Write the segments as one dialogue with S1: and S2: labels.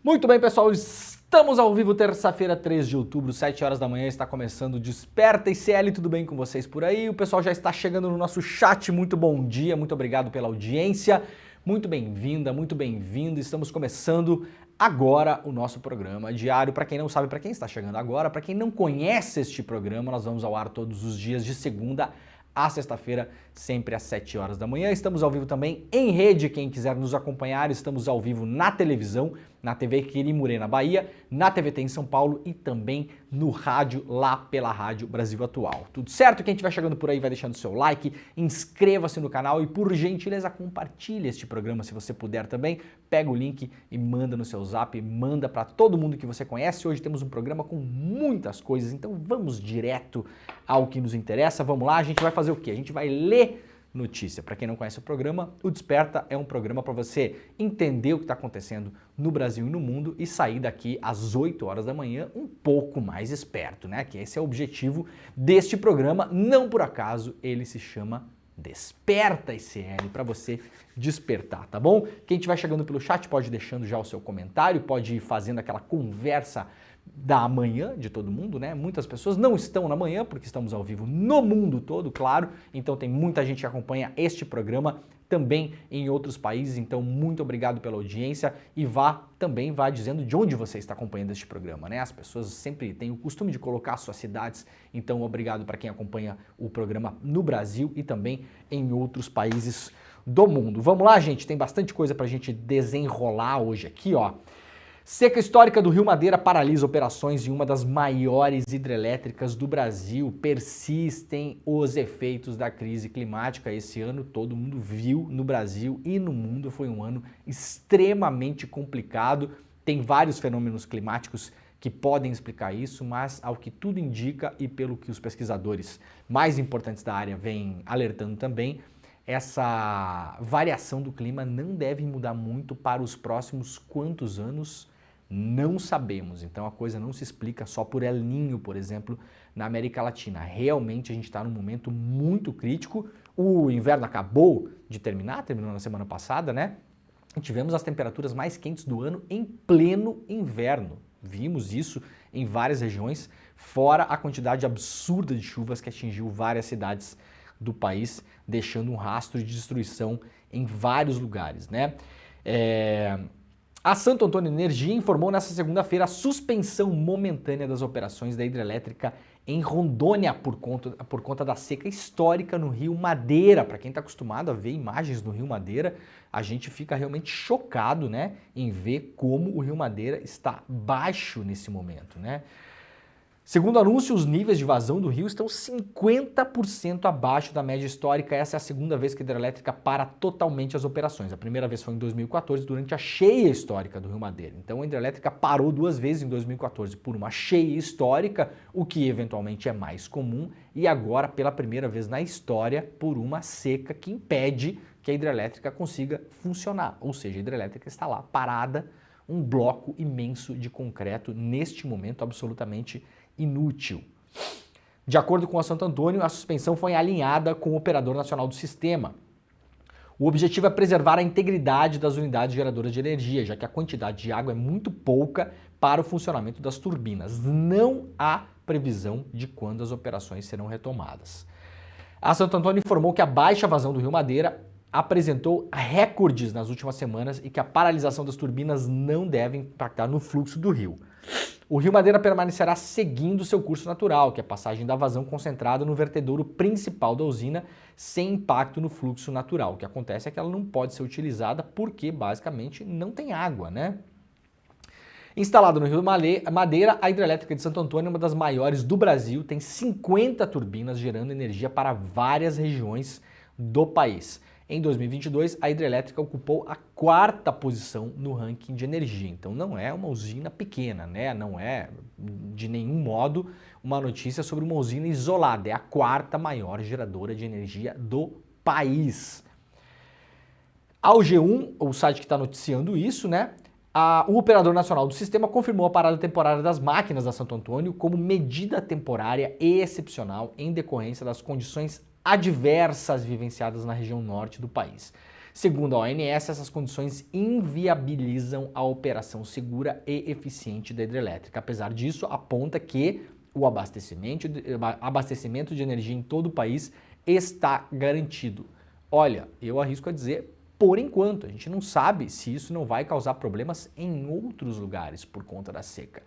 S1: Muito bem, pessoal, estamos ao vivo terça-feira, 3 de outubro, 7 horas da manhã, está começando o Desperta ICL, tudo bem com vocês por aí? O pessoal já está chegando no nosso chat, muito bom dia, muito obrigado pela audiência, muito bem-vinda, muito bem-vindo, estamos começando agora o nosso programa diário. Para quem não sabe, para quem está chegando agora, para quem não conhece este programa, nós vamos ao ar todos os dias de segunda a sexta-feira, sempre às 7 horas da manhã. Estamos ao vivo também em rede, quem quiser nos acompanhar, estamos ao vivo na televisão, na TV Quirimurê, na Bahia, na TVT em São Paulo e também no rádio, lá pela Rádio Brasil Atual. Tudo certo? Quem estiver chegando por aí vai deixando seu like, inscreva-se no canal e, por gentileza, compartilhe este programa se você puder também. Pega o link e manda no seu zap, manda para todo mundo que você conhece. Hoje temos um programa com muitas coisas, então vamos direto ao que nos interessa. Vamos lá, a gente vai fazer o quê? A gente vai ler notícia. Para quem não conhece o programa, o Desperta é um programa para você entender o que está acontecendo no Brasil e no mundo e sair daqui às 8 horas da manhã um pouco mais esperto, né? Que esse é o objetivo deste programa. Não por acaso ele se chama Desperta ICL, para você despertar, tá bom? Quem estiver chegando pelo chat pode ir deixando já o seu comentário, pode ir fazendo aquela conversa da manhã de todo mundo, né? Muitas pessoas não estão na manhã porque estamos ao vivo no mundo todo, claro. Então tem muita gente que acompanha este programa também em outros países. Então muito obrigado pela audiência e vá dizendo de onde você está acompanhando este programa, né? As pessoas sempre têm o costume de colocar suas cidades. Então obrigado para quem acompanha o programa no Brasil e também em outros países do mundo. Vamos lá, gente. Tem bastante coisa para a gente desenrolar hoje aqui, ó. Seca histórica do Rio Madeira paralisa operações em uma das maiores hidrelétricas do Brasil. Persistem os efeitos da crise climática. Esse ano todo mundo viu no Brasil e no mundo. Foi um ano extremamente complicado. Tem vários fenômenos climáticos que podem explicar isso, mas ao que tudo indica e pelo que os pesquisadores mais importantes da área vêm alertando também, essa variação do clima não deve mudar muito para os próximos quantos anos? Não sabemos. Então a coisa não se explica só por El Niño, por exemplo, na América Latina. Realmente a gente está num momento muito crítico. O inverno acabou de terminou na semana passada, né? E tivemos as temperaturas mais quentes do ano em pleno inverno. Vimos isso em várias regiões, fora a quantidade absurda de chuvas que atingiu várias cidades do país, deixando um rastro de destruição em vários lugares, né? A Santo Antônio Energia informou nesta segunda-feira a suspensão momentânea das operações da hidrelétrica em Rondônia por conta da seca histórica no Rio Madeira. Para quem está acostumado a ver imagens do Rio Madeira, a gente fica realmente chocado, né, em ver como o Rio Madeira está baixo nesse momento, né? Segundo o anúncio, os níveis de vazão do rio estão 50% abaixo da média histórica. Essa é a segunda vez que a hidrelétrica para totalmente as operações. A primeira vez foi em 2014, durante a cheia histórica do Rio Madeira. Então a hidrelétrica parou duas vezes em 2014 por uma cheia histórica, o que eventualmente é mais comum, e agora pela primeira vez na história por uma seca que impede que a hidrelétrica consiga funcionar. Ou seja, a hidrelétrica está lá parada, um bloco imenso de concreto neste momento absolutamente inútil. De acordo com a Santo Antônio, a suspensão foi alinhada com o operador nacional do sistema. O objetivo é preservar a integridade das unidades geradoras de energia, já que a quantidade de água é muito pouca para o funcionamento das turbinas. Não há previsão de quando as operações serão retomadas. A Santo Antônio informou que a baixa vazão do Rio Madeira apresentou recordes nas últimas semanas e que a paralisação das turbinas não deve impactar no fluxo do rio. O Rio Madeira permanecerá seguindo seu curso natural, que é a passagem da vazão concentrada no vertedouro principal da usina, sem impacto no fluxo natural. O que acontece é que ela não pode ser utilizada porque, basicamente, não tem água, né? Instalada no Rio Madeira, a hidrelétrica de Santo Antônio é uma das maiores do Brasil, tem 50 turbinas gerando energia para várias regiões do país. Em 2022, a hidrelétrica ocupou a 4ª posição no ranking de energia. Então não é uma usina pequena, né? Não é de nenhum modo uma notícia sobre uma usina isolada. É a 4ª maior geradora de energia do país. Ao G1, o site que está noticiando isso, né? O operador nacional do sistema confirmou a parada temporária das máquinas da Santo Antônio como medida temporária e excepcional em decorrência das condições adversas vivenciadas na região norte do país. Segundo a ONS, essas condições inviabilizam a operação segura e eficiente da hidrelétrica. Apesar disso, aponta que o abastecimento de energia em todo o país está garantido. Olha, eu arrisco a dizer, por enquanto, a gente não sabe se isso não vai causar problemas em outros lugares por conta da seca.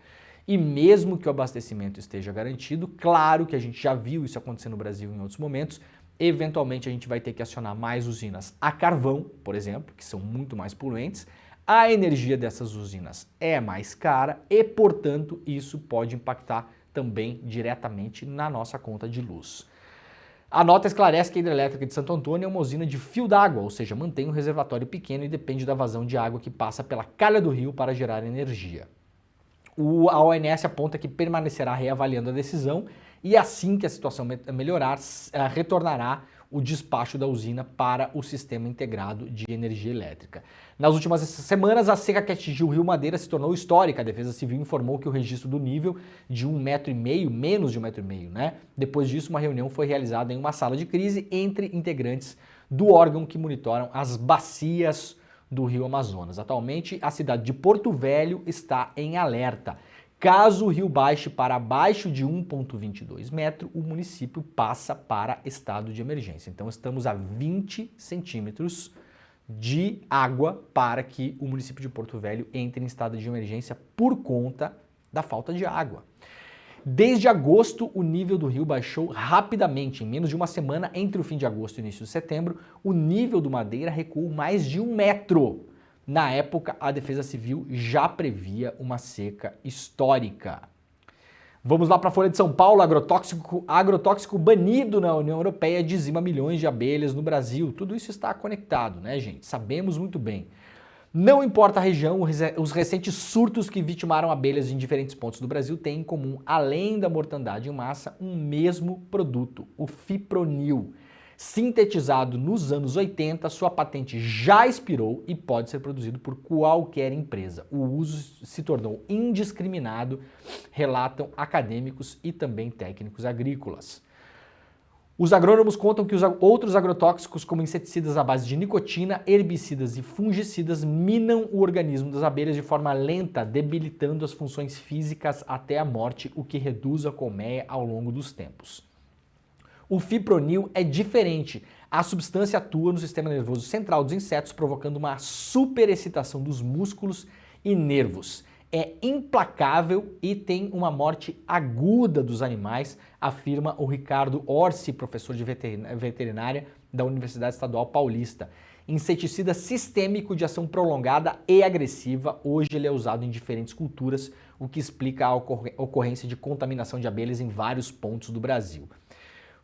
S1: E mesmo que o abastecimento esteja garantido, claro que a gente já viu isso acontecer no Brasil em outros momentos, eventualmente a gente vai ter que acionar mais usinas a carvão, por exemplo, que são muito mais poluentes. A energia dessas usinas é mais cara e, portanto, isso pode impactar também diretamente na nossa conta de luz. A nota esclarece que a hidrelétrica de Santo Antônio é uma usina de fio d'água, ou seja, mantém um reservatório pequeno e depende da vazão de água que passa pela calha do rio para gerar energia. A ONS aponta que permanecerá reavaliando a decisão e assim que a situação melhorar, retornará o despacho da usina para o sistema integrado de energia elétrica. Nas últimas semanas, a seca que atingiu o Rio Madeira se tornou histórica. A Defesa Civil informou que o registro do nível de 1,5 metro, menos de 1,5 metro, né? Depois disso, uma reunião foi realizada em uma sala de crise entre integrantes do órgão que monitoram as bacias do Rio Amazonas. Atualmente, a cidade de Porto Velho está em alerta. Caso o rio baixe para abaixo de 1,22 metro, o município passa para estado de emergência. Então estamos a 20 centímetros de água para que o município de Porto Velho entre em estado de emergência por conta da falta de água. Desde agosto, o nível do rio baixou rapidamente. Em menos de uma semana, entre o fim de agosto e o início de setembro, o nível do Madeira recuou mais de 1 metro. Na época, a Defesa Civil já previa uma seca histórica. Vamos lá para a Folha de São Paulo. Agrotóxico banido na União Europeia dizima milhões de abelhas no Brasil. Tudo isso está conectado, né, gente? Sabemos muito bem. Não importa a região, os recentes surtos que vitimaram abelhas em diferentes pontos do Brasil têm em comum, além da mortandade em massa, um mesmo produto, o fipronil. Sintetizado nos anos 80, sua patente já expirou e pode ser produzido por qualquer empresa. O uso se tornou indiscriminado, relatam acadêmicos e também técnicos agrícolas. Os agrônomos contam que os outros agrotóxicos, como inseticidas à base de nicotina, herbicidas e fungicidas, minam o organismo das abelhas de forma lenta, debilitando as funções físicas até a morte, o que reduz a colmeia ao longo dos tempos. O fipronil é diferente. A substância atua no sistema nervoso central dos insetos, provocando uma superexcitação dos músculos e nervos. É implacável e tem uma morte aguda dos animais, afirma o Ricardo Orsi, professor de veterinária da Universidade Estadual Paulista. Inseticida sistêmico de ação prolongada e agressiva, hoje ele é usado em diferentes culturas, o que explica a ocorrência de contaminação de abelhas em vários pontos do Brasil.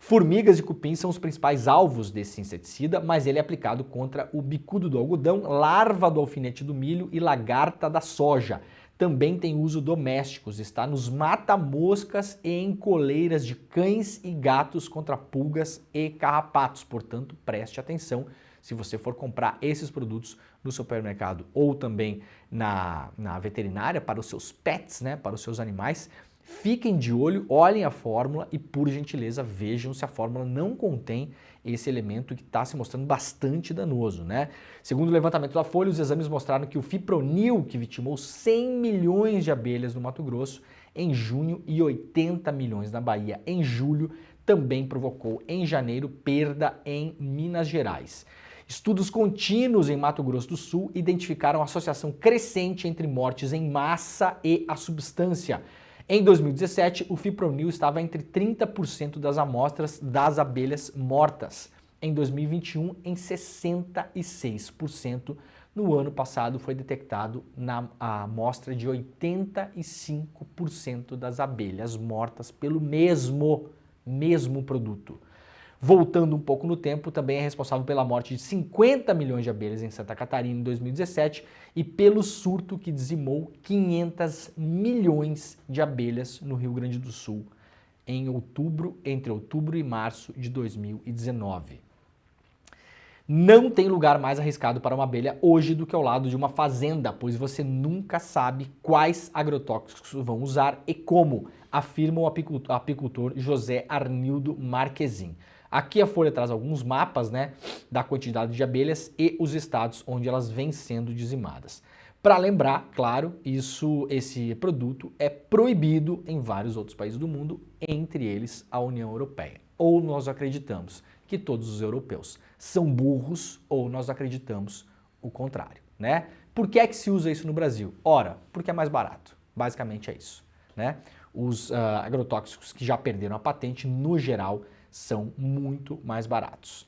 S1: Formigas e cupins são os principais alvos desse inseticida, mas ele é aplicado contra o bicudo do algodão, larva do alfinete do milho e lagarta da soja. Também tem uso domésticos, está nos mata-moscas e em coleiras de cães e gatos contra pulgas e carrapatos. Portanto, preste atenção se você for comprar esses produtos no supermercado ou também na veterinária para os seus pets, né, para os seus animais. Fiquem de olho, olhem a fórmula e, por gentileza, vejam se a fórmula não contém esse elemento que está se mostrando bastante danoso, né? Segundo o levantamento da Folha, os exames mostraram que o fipronil, que vitimou 100 milhões de abelhas no Mato Grosso em junho e 80 milhões na Bahia em julho, também provocou em janeiro perda em Minas Gerais. Estudos contínuos em Mato Grosso do Sul identificaram associação crescente entre mortes em massa e a substância. Em 2017, o fipronil estava entre 30% das amostras das abelhas mortas. Em 2021, em 66%. No ano passado, foi detectado na amostra de 85% das abelhas mortas pelo mesmo produto. Voltando um pouco no tempo, também é responsável pela morte de 50 milhões de abelhas em Santa Catarina em 2017 e pelo surto que dizimou 500 milhões de abelhas no Rio Grande do Sul entre outubro e março de 2019. Não tem lugar mais arriscado para uma abelha hoje do que ao lado de uma fazenda, pois você nunca sabe quais agrotóxicos vão usar e como, afirma o apicultor José Arnildo Marquezin. Aqui a Folha traz alguns mapas, né, da quantidade de abelhas e os estados onde elas vêm sendo dizimadas. Para lembrar, claro, esse produto é proibido em vários outros países do mundo, entre eles a União Europeia. Ou nós acreditamos que todos os europeus são burros, ou nós acreditamos o contrário, né? Por que é que se usa isso no Brasil? Ora, porque é mais barato. Basicamente é isso, né? Os agrotóxicos que já perderam a patente, no geral, são muito mais baratos.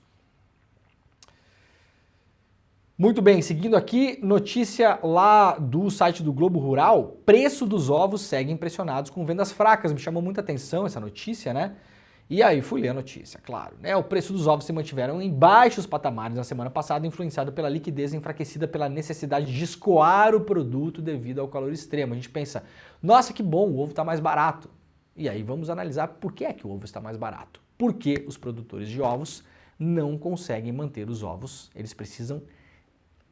S1: Muito bem, seguindo aqui, notícia lá do site do Globo Rural, preço dos ovos segue impressionados com vendas fracas. Me chamou muita atenção essa notícia, né? E aí fui ler a notícia, claro, né? O preço dos ovos se mantiveram em baixos patamares na semana passada, influenciado pela liquidez enfraquecida pela necessidade de escoar o produto devido ao calor extremo. A gente pensa, nossa, que bom, o ovo está mais barato. E aí vamos analisar por que é que o ovo está mais barato. Porque os produtores de ovos não conseguem manter os ovos, eles precisam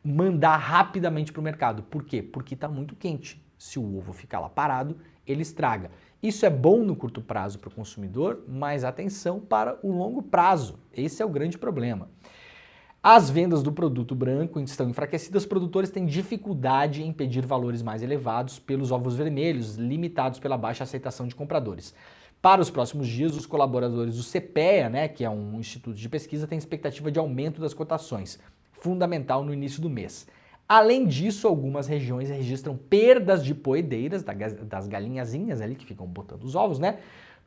S1: mandar rapidamente para o mercado. Por quê? Porque está muito quente. Se o ovo ficar lá parado, ele estraga. Isso é bom no curto prazo para o consumidor, mas atenção para o longo prazo. Esse é o grande problema. As vendas do produto branco estão enfraquecidas, os produtores têm dificuldade em pedir valores mais elevados pelos ovos vermelhos, limitados pela baixa aceitação de compradores. Para os próximos dias, os colaboradores do CPEA, né, que é um instituto de pesquisa, têm expectativa de aumento das cotações, fundamental no início do mês. Além disso, algumas regiões registram perdas de poedeiras, das galinhazinhas ali que ficam botando os ovos, né?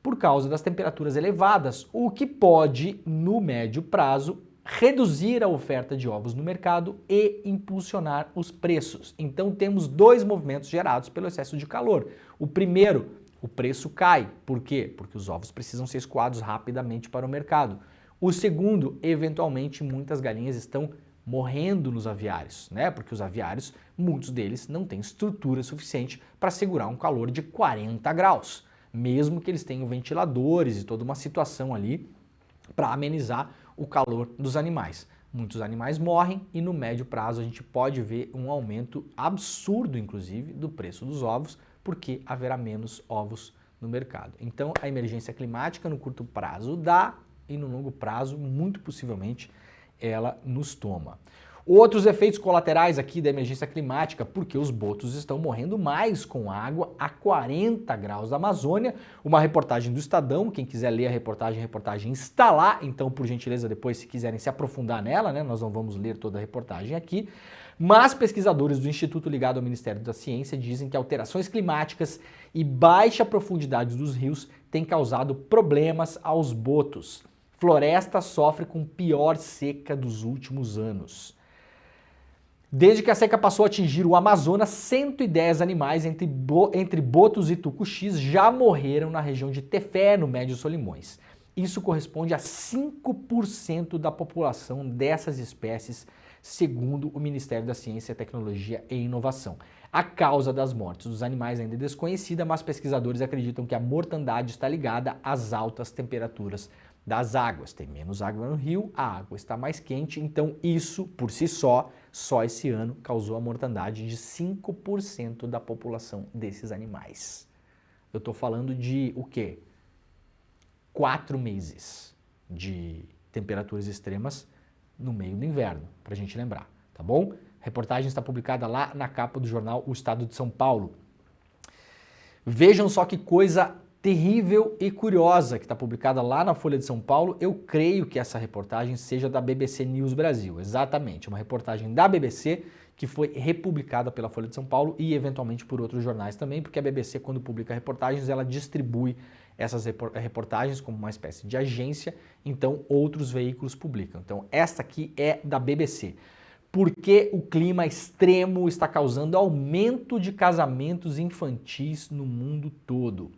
S1: Por causa das temperaturas elevadas, o que pode, no médio prazo, reduzir a oferta de ovos no mercado e impulsionar os preços. Então temos dois movimentos gerados pelo excesso de calor. O primeiro, o preço cai. Por quê? Porque os ovos precisam ser escoados rapidamente para o mercado. O segundo, eventualmente muitas galinhas estão morrendo nos aviários, né? Porque os aviários, muitos deles não têm estrutura suficiente para segurar um calor de 40 graus, mesmo que eles tenham ventiladores e toda uma situação ali para amenizar o calor dos animais. Muitos animais morrem e no médio prazo a gente pode ver um aumento absurdo, inclusive, do preço dos ovos, porque haverá menos ovos no mercado. Então a emergência climática no curto prazo dá e no longo prazo, muito possivelmente, ela nos toma. Outros efeitos colaterais aqui da emergência climática, porque os botos estão morrendo mais com água a 40 graus da Amazônia. Uma reportagem do Estadão, quem quiser ler a reportagem está lá, então por gentileza depois se quiserem se aprofundar nela, né, nós não vamos ler toda a reportagem aqui, mas pesquisadores do Instituto ligado ao Ministério da Ciência dizem que alterações climáticas e baixa profundidade dos rios têm causado problemas aos botos. Floresta sofre com pior seca dos últimos anos. Desde que a seca passou a atingir o Amazonas, 110 animais entre botos e tucuxis já morreram na região de Tefé, no Médio Solimões. Isso corresponde a 5% da população dessas espécies, segundo o Ministério da Ciência, Tecnologia e Inovação. A causa das mortes dos animais ainda é desconhecida, mas pesquisadores acreditam que a mortandade está ligada às altas temperaturas das águas. Tem menos água no rio, a água está mais quente, então isso, por si só esse ano causou a mortandade de 5% da população desses animais. Eu estou falando de o quê? 4 meses de temperaturas extremas no meio do inverno, para a gente lembrar, tá bom? A reportagem está publicada lá na capa do jornal O Estado de São Paulo. Vejam só que coisa terrível e curiosa que está publicada lá na Folha de São Paulo. Eu creio que essa reportagem seja da BBC News Brasil, exatamente, uma reportagem da BBC que foi republicada pela Folha de São Paulo e eventualmente por outros jornais também, porque a BBC, quando publica reportagens, ela distribui essas reportagens como uma espécie de agência, então outros veículos publicam. Então esta aqui é da BBC. Porque o clima extremo está causando aumento de casamentos infantis no mundo todo.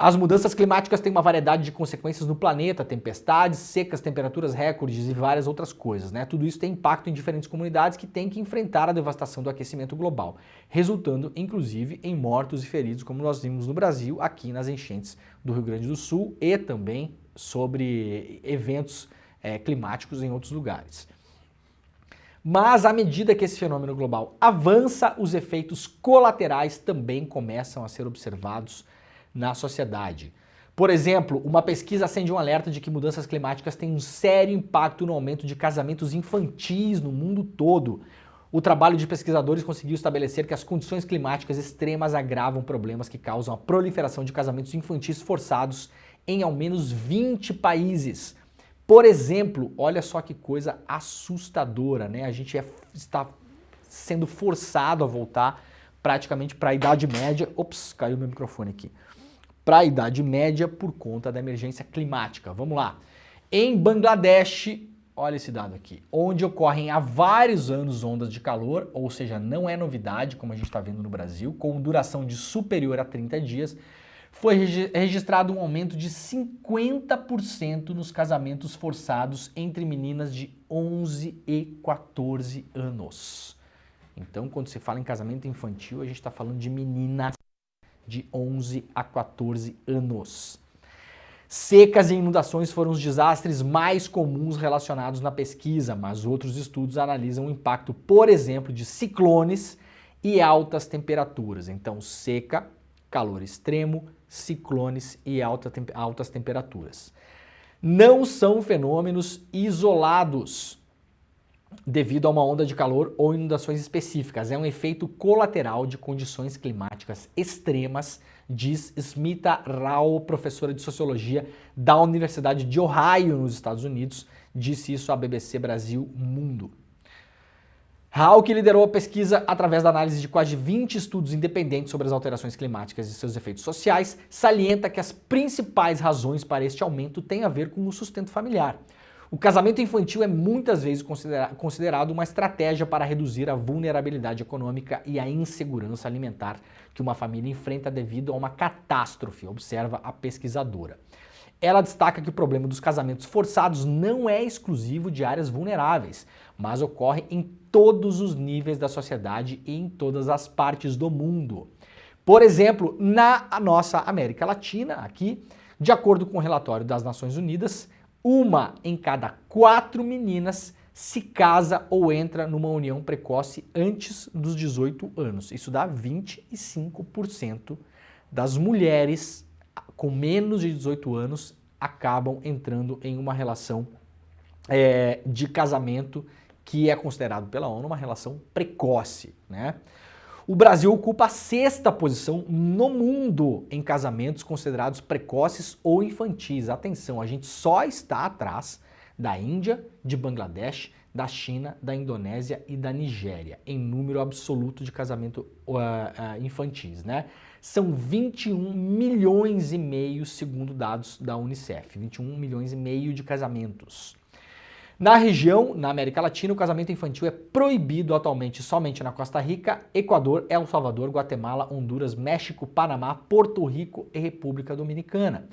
S1: As mudanças climáticas têm uma variedade de consequências no planeta, tempestades, secas, temperaturas recordes e várias outras coisas, né? Tudo isso tem impacto em diferentes comunidades que têm que enfrentar a devastação do aquecimento global, resultando, inclusive, em mortos e feridos, como nós vimos no Brasil, aqui nas enchentes do Rio Grande do Sul e também sobre eventos climáticos em outros lugares. Mas à medida que esse fenômeno global avança, os efeitos colaterais também começam a ser observados na sociedade. Por exemplo, uma pesquisa acende um alerta de que mudanças climáticas têm um sério impacto no aumento de casamentos infantis no mundo todo. O trabalho de pesquisadores conseguiu estabelecer que as condições climáticas extremas agravam problemas que causam a proliferação de casamentos infantis forçados em ao menos 20 países. Por exemplo, olha só que coisa assustadora, né? A gente está sendo forçado a voltar praticamente para a Idade Média. Ops, caiu meu microfone aqui. Para a Idade Média por conta da emergência climática. Vamos lá. Em Bangladesh, olha esse dado aqui, onde ocorrem há vários anos ondas de calor, ou seja, não é novidade, como a gente está vendo no Brasil, com duração de superior a 30 dias, foi registrado um aumento de 50% nos casamentos forçados entre meninas de 11 e 14 anos. Então, quando se fala em casamento infantil, a gente está falando de meninas de 11 a 14 anos. Secas e inundações foram os desastres mais comuns relacionados na pesquisa, mas outros estudos analisam o impacto, por exemplo, de ciclones e altas temperaturas. Então, seca, calor extremo, ciclones e altas temperaturas. Não são fenômenos isolados devido a uma onda de calor ou inundações específicas. É um efeito colateral de condições climáticas extremas, diz Smita Rao, professora de Sociologia da Universidade de Ohio, nos Estados Unidos, disse isso à BBC Brasil Mundo. Rao, que liderou a pesquisa através da análise de quase 20 estudos independentes sobre as alterações climáticas e seus efeitos sociais, salienta que as principais razões para este aumento têm a ver com o sustento familiar. O casamento infantil é muitas vezes considerado uma estratégia para reduzir a vulnerabilidade econômica e a insegurança alimentar que uma família enfrenta devido a uma catástrofe, observa a pesquisadora. Ela destaca que o problema dos casamentos forçados não é exclusivo de áreas vulneráveis, mas ocorre em todos os níveis da sociedade e em todas as partes do mundo. Por exemplo, na nossa América Latina, aqui, de acordo com o relatório das Nações Unidas, 1 em cada 4 meninas se casa ou entra numa união precoce antes dos 18 anos. Isso dá 25% das mulheres com menos de 18 anos acabam entrando em uma relação de casamento que é considerado pela ONU uma relação precoce, né? O Brasil ocupa a 6ª posição no mundo em casamentos considerados precoces ou infantis. Atenção, a gente só está atrás da Índia, de Bangladesh, da China, da Indonésia e da Nigéria, em número absoluto de casamento infantis, né? São 21 milhões e meio, segundo dados da Unicef, 21 milhões e meio de casamentos. Na região, na América Latina, o casamento infantil é proibido atualmente somente na Costa Rica, Equador, El Salvador, Guatemala, Honduras, México, Panamá, Porto Rico e República Dominicana.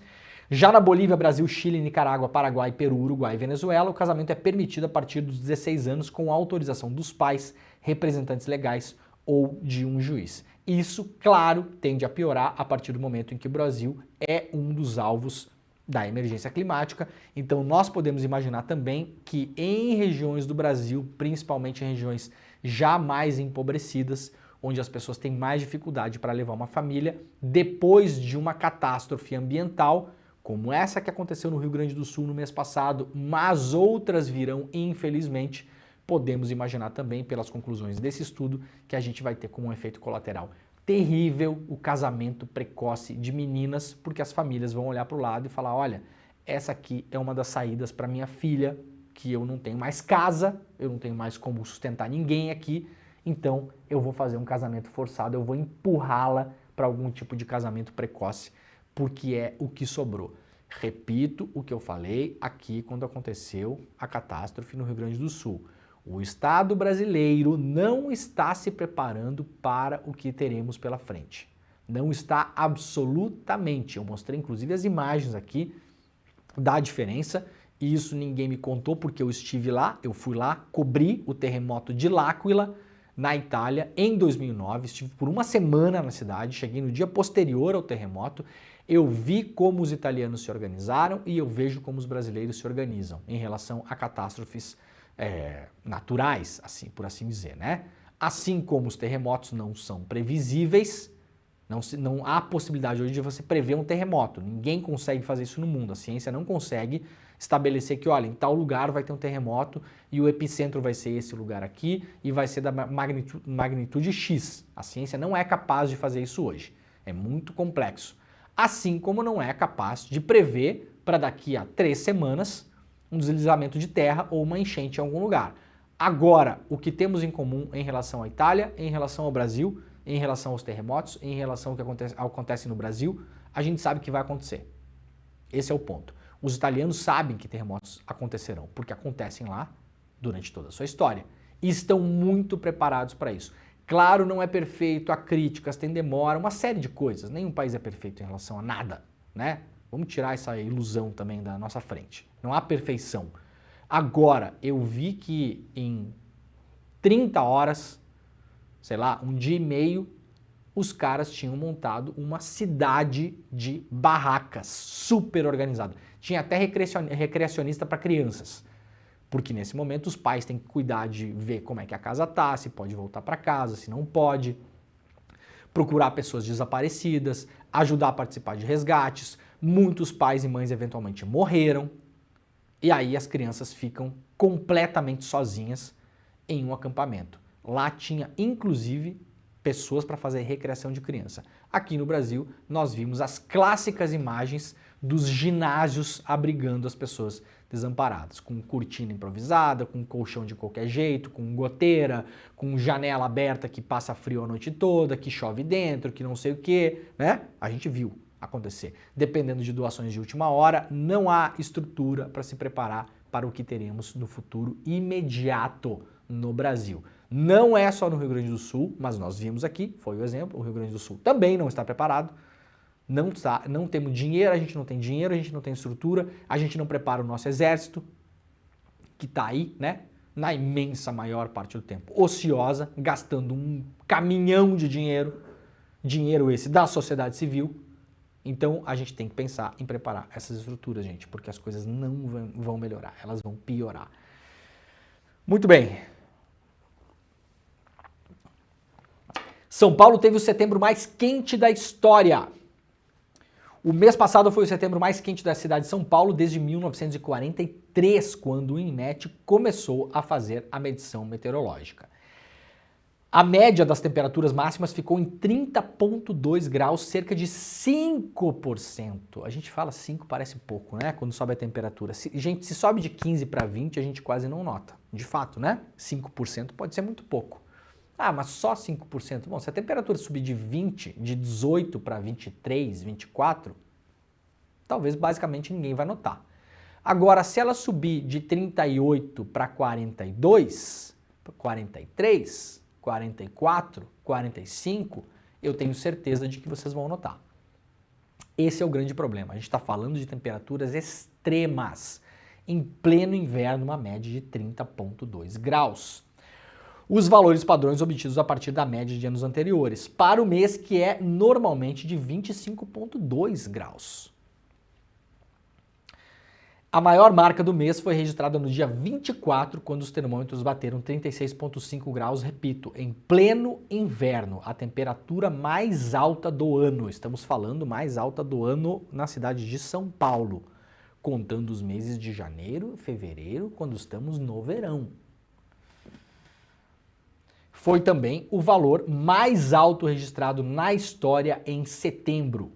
S1: Já na Bolívia, Brasil, Chile, Nicarágua, Paraguai, Peru, Uruguai e Venezuela, o casamento é permitido a partir dos 16 anos com autorização dos pais, representantes legais ou de um juiz. Isso, claro, tende a piorar a partir do momento em que o Brasil é um dos alvos da emergência climática. Então nós podemos imaginar também que em regiões do Brasil, principalmente em regiões já mais empobrecidas, onde as pessoas têm mais dificuldade para levar uma família, depois de uma catástrofe ambiental, como essa que aconteceu no Rio Grande do Sul no mês passado, mas outras virão, infelizmente, podemos imaginar também, pelas conclusões desse estudo, que a gente vai ter como um efeito colateral terrível o casamento precoce de meninas, porque as famílias vão olhar para o lado e falar, olha, essa aqui é uma das saídas para minha filha, que eu não tenho mais casa, eu não tenho mais como sustentar ninguém aqui, então eu vou fazer um casamento forçado, eu vou empurrá-la para algum tipo de casamento precoce, porque é o que sobrou. Repito o que eu falei aqui quando aconteceu a catástrofe no Rio Grande do Sul. O Estado brasileiro não está se preparando para o que teremos pela frente. Não está absolutamente. Eu mostrei inclusive as imagens aqui da diferença. E isso ninguém me contou porque eu estive lá, eu fui lá, cobri o terremoto de L'Aquila, na Itália, em 2009. Estive por uma semana na cidade, cheguei no dia posterior ao terremoto. Eu vi como os italianos se organizaram e eu vejo como os brasileiros se organizam em relação a catástrofes naturais, assim, por assim dizer, né? Assim como os terremotos não são previsíveis, Não há possibilidade hoje de você prever um terremoto. Ninguém consegue fazer isso no mundo. A ciência não consegue estabelecer que, olha, em tal lugar vai ter um terremoto e o epicentro vai ser esse lugar aqui e vai ser da magnitude X. A ciência não é capaz de fazer isso hoje. É muito complexo. Assim como não é capaz de prever para daqui a 3 semanas um deslizamento de terra ou uma enchente em algum lugar. Agora, o que temos em comum em relação à Itália, em relação ao Brasil, em relação aos terremotos, em relação ao que acontece no Brasil, a gente sabe que vai acontecer. Esse é o ponto. Os italianos sabem que terremotos acontecerão, porque acontecem lá durante toda a sua história. E estão muito preparados para isso. Claro, não é perfeito, há críticas, tem demora, uma série de coisas. Nenhum país é perfeito em relação a nada, né? Vamos tirar essa ilusão também da nossa frente. Não há perfeição. Agora, eu vi que em 30 horas, sei lá, um dia e meio, os caras tinham montado uma cidade de barracas super organizada. Tinha até recreacionista para crianças. Porque nesse momento os pais têm que cuidar de ver como é que a casa tá, se pode voltar para casa, se não pode, procurar pessoas desaparecidas, ajudar a participar de resgates. Muitos pais e mães eventualmente morreram. E aí as crianças ficam completamente sozinhas em um acampamento. Lá tinha inclusive pessoas para fazer recreação de criança. Aqui no Brasil nós vimos as clássicas imagens dos ginásios abrigando as pessoas desamparadas, com cortina improvisada, com colchão de qualquer jeito, com goteira, com janela aberta que passa frio a noite toda, que chove dentro, que não sei o que, né? A gente viu acontecer. Dependendo de doações de última hora, não há estrutura para se preparar para o que teremos no futuro imediato no Brasil. Não é só no Rio Grande do Sul, mas nós vimos aqui, foi o exemplo, o Rio Grande do Sul também não está preparado. Não temos dinheiro, a gente não tem dinheiro, a gente não tem estrutura, a gente não prepara o nosso exército, que está aí, né, na imensa maior parte do tempo, ociosa, gastando um caminhão de dinheiro esse da sociedade civil. Então a gente tem que pensar em preparar essas estruturas, gente, porque as coisas não vão melhorar, elas vão piorar. Muito bem. São Paulo teve o setembro mais quente da história. O mês passado foi o setembro mais quente da cidade de São Paulo desde 1943, quando o INMET começou a fazer a medição meteorológica. A média das temperaturas máximas ficou em 30,2 graus, cerca de 5%. A gente fala 5, parece pouco, né? Quando sobe a temperatura. Se sobe de 15 para 20, a gente quase não nota. De fato, né? 5% pode ser muito pouco. Ah, mas só 5%? Bom, se a temperatura subir de 20, de 18 para 23, 24, talvez basicamente ninguém vai notar. Agora, se ela subir de 38 para 42, 43, 44, 45, eu tenho certeza de que vocês vão notar. Esse é o grande problema. A gente está falando de temperaturas extremas. Em pleno inverno, uma média de 30,2 graus. Os valores padrões obtidos a partir da média de anos anteriores, para o mês que é normalmente de 25,2 graus. A maior marca do mês foi registrada no dia 24, quando os termômetros bateram 36,5 graus, repito, em pleno inverno, a temperatura mais alta do ano. Estamos falando mais alta do ano na cidade de São Paulo, contando os meses de janeiro, fevereiro, quando estamos no verão. Foi também o valor mais alto registrado na história em setembro.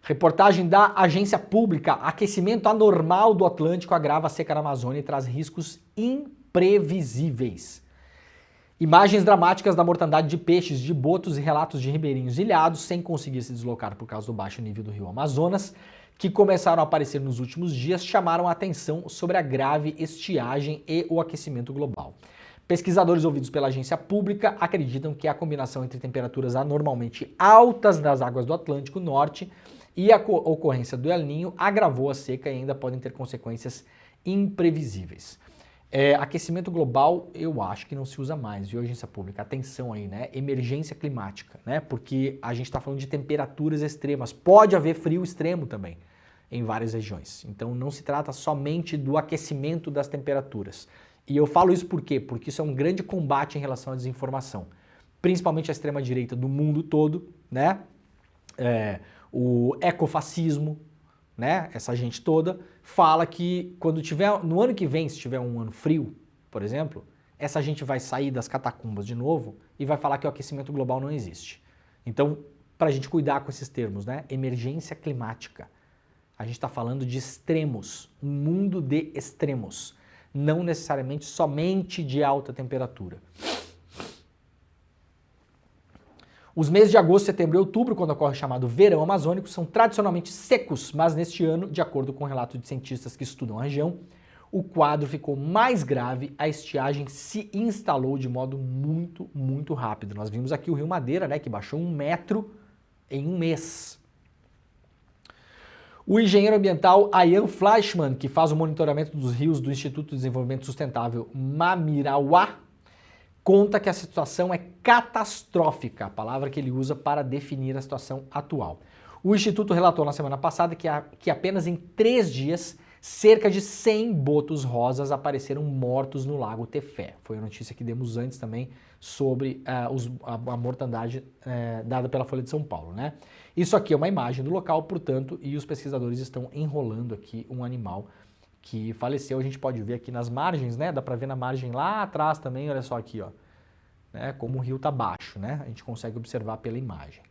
S1: Reportagem da agência pública: aquecimento anormal do Atlântico agrava a seca na Amazônia e traz riscos imprevisíveis. Imagens dramáticas da mortandade de peixes, de botos e relatos de ribeirinhos ilhados sem conseguir se deslocar por causa do baixo nível do rio Amazonas, que começaram a aparecer nos últimos dias, chamaram a atenção sobre a grave estiagem e o aquecimento global. Pesquisadores ouvidos pela agência pública acreditam que a combinação entre temperaturas anormalmente altas das águas do Atlântico Norte e a ocorrência do El Niño agravou a seca e ainda podem ter consequências imprevisíveis. Aquecimento global, eu acho que não se usa mais, viu, agência pública? Atenção aí, né? Emergência climática, né? Porque a gente está falando de temperaturas extremas. Pode haver frio extremo também em várias regiões. Então não se trata somente do aquecimento das temperaturas. E eu falo isso por quê? Porque isso é um grande combate em relação à desinformação. principalmente a extrema-direita do mundo todo, né? O ecofascismo, né? Essa gente toda fala que quando tiver, no ano que vem, se tiver um ano frio, por exemplo, essa gente vai sair das catacumbas de novo e vai falar que o aquecimento global não existe. Então, para a gente cuidar com esses termos, né? Emergência climática. A gente está falando de extremos, um mundo de extremos, não necessariamente somente de alta temperatura. Os meses de agosto, setembro e outubro, quando ocorre o chamado verão amazônico, são tradicionalmente secos, mas neste ano, de acordo com o relato de cientistas que estudam a região, o quadro ficou mais grave, a estiagem se instalou de modo muito, muito rápido. Nós vimos aqui o Rio Madeira, né, que baixou 1 metro em um mês. O engenheiro ambiental Ian Fleischmann, que faz o monitoramento dos rios do Instituto de Desenvolvimento Sustentável Mamirauá, conta que a situação é catastrófica, a palavra que ele usa para definir a situação atual. O Instituto relatou na semana passada que apenas em 3 dias, cerca de 100 botos rosas apareceram mortos no Lago Tefé. Foi a notícia que demos antes também sobre a mortandade dada pela Folha de São Paulo, né? Isso aqui é uma imagem do local, portanto, e os pesquisadores estão enrolando aqui um animal que faleceu. A gente pode ver aqui nas margens, né? Dá para ver na margem lá atrás também, olha só aqui, ó. Né? Como o rio tá baixo, né? A gente consegue observar pela imagem.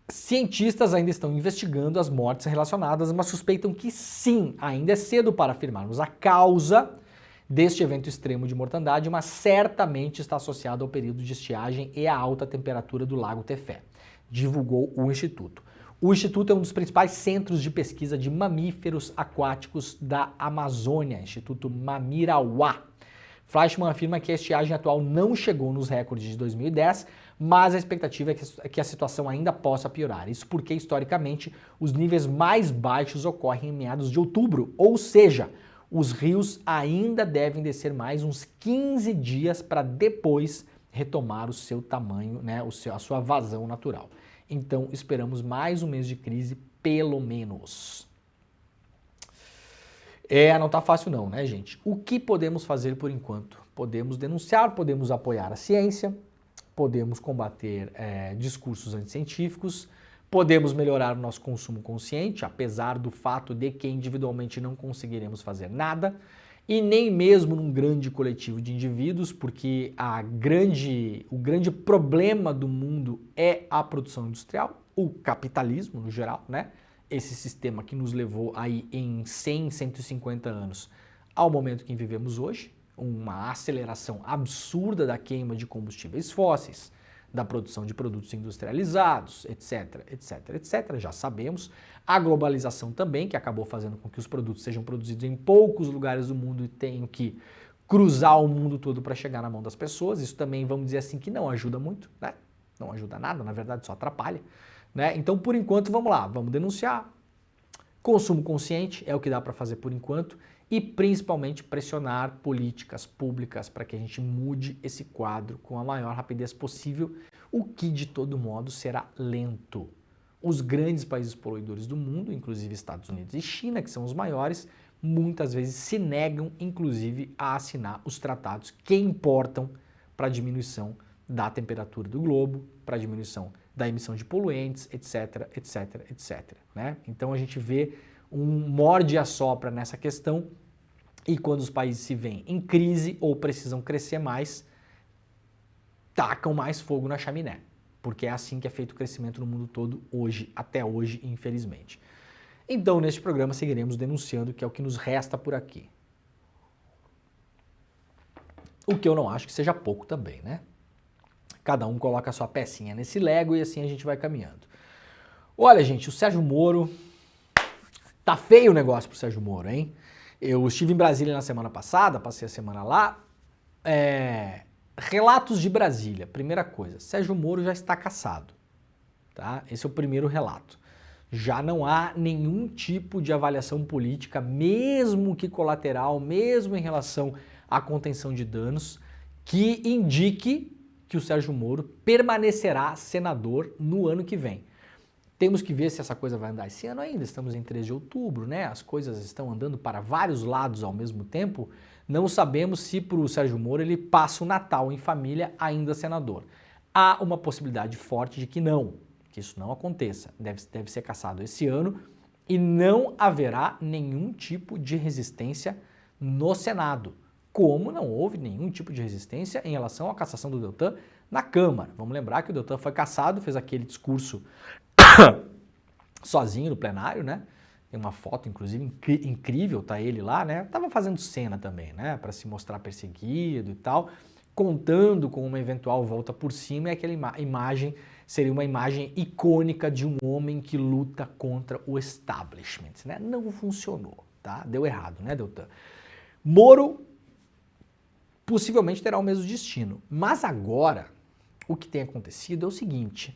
S1: Cientistas ainda estão investigando as mortes relacionadas, mas suspeitam que sim, ainda é cedo para afirmarmos a causa deste evento extremo de mortandade, mas certamente está associado ao período de estiagem e à alta temperatura do Lago Tefé, divulgou o Instituto. O Instituto é um dos principais centros de pesquisa de mamíferos aquáticos da Amazônia, Instituto Mamirauá. Fleischmann afirma que a estiagem atual não chegou nos recordes de 2010, mas a expectativa é que a situação ainda possa piorar. Isso porque, historicamente, os níveis mais baixos ocorrem em meados de outubro, ou seja, os rios ainda devem descer mais uns 15 dias para depois retomar o seu tamanho, né, a sua vazão natural. Então, esperamos mais um mês de crise, pelo menos. Não tá fácil não, né, gente? O que podemos fazer por enquanto? Podemos denunciar, podemos apoiar a ciência, podemos combater discursos anticientíficos, podemos melhorar o nosso consumo consciente, apesar do fato de que individualmente não conseguiremos fazer nada, e nem mesmo num grande coletivo de indivíduos, porque o grande problema do mundo é a produção industrial, o capitalismo no geral, né? Esse sistema que nos levou aí em 100, 150 anos ao momento que vivemos hoje, uma aceleração absurda da queima de combustíveis fósseis, da produção de produtos industrializados, etc, etc, etc, já sabemos. A globalização também, que acabou fazendo com que os produtos sejam produzidos em poucos lugares do mundo e tenham que cruzar o mundo todo para chegar na mão das pessoas. Isso também, vamos dizer assim, que não ajuda muito, né? Não ajuda nada, na verdade só atrapalha, né? Então, por enquanto, vamos lá, vamos denunciar. Consumo consciente é o que dá para fazer por enquanto e principalmente pressionar políticas públicas para que a gente mude esse quadro com a maior rapidez possível, o que de todo modo será lento. Os grandes países poluidores do mundo, inclusive Estados Unidos e China, que são os maiores, muitas vezes se negam, inclusive, a assinar os tratados que importam para a diminuição da temperatura do globo, para a diminuição da emissão de poluentes, etc, etc, etc. Né? Então a gente vê um morde e assopra nessa questão e quando os países se veem em crise ou precisam crescer mais, tacam mais fogo na chaminé, porque é assim que é feito o crescimento no mundo todo hoje, até hoje, infelizmente. Então, neste programa, seguiremos denunciando, que é o que nos resta por aqui. O que eu não acho que seja pouco também, né? Cada um coloca a sua pecinha nesse Lego e assim a gente vai caminhando. Olha, gente, o Sérgio Moro... Tá feio o negócio pro Sérgio Moro, hein? Eu estive em Brasília na semana passada, passei a semana lá. Relatos de Brasília. Primeira coisa, Sérgio Moro já está cassado, tá? Esse é o primeiro relato. Já não há nenhum tipo de avaliação política, mesmo que colateral, mesmo em relação à contenção de danos, que indique que o Sérgio Moro permanecerá senador no ano que vem. Temos que ver se essa coisa vai andar esse ano ainda, estamos em 3 de outubro, né? As coisas estão andando para vários lados ao mesmo tempo, Não sabemos se para o Sérgio Moro ele passa o Natal em família ainda senador. Há uma possibilidade forte de que não, que isso não aconteça. Deve ser cassado esse ano e não haverá nenhum tipo de resistência no Senado, como não houve nenhum tipo de resistência em relação à cassação do Deltan na Câmara. Vamos lembrar que o Deltan foi cassado, fez aquele discurso sozinho no plenário, né? Tem uma foto, inclusive, incrível, tá ele lá, né? Tava fazendo cena também, né? Para se mostrar perseguido e tal, contando com uma eventual volta por cima, e aquela imagem seria uma imagem icônica de um homem que luta contra o establishment, né? Não funcionou, tá? Deu errado, né, Deltan? Moro possivelmente terá o mesmo destino, mas agora o que tem acontecido é o seguinte: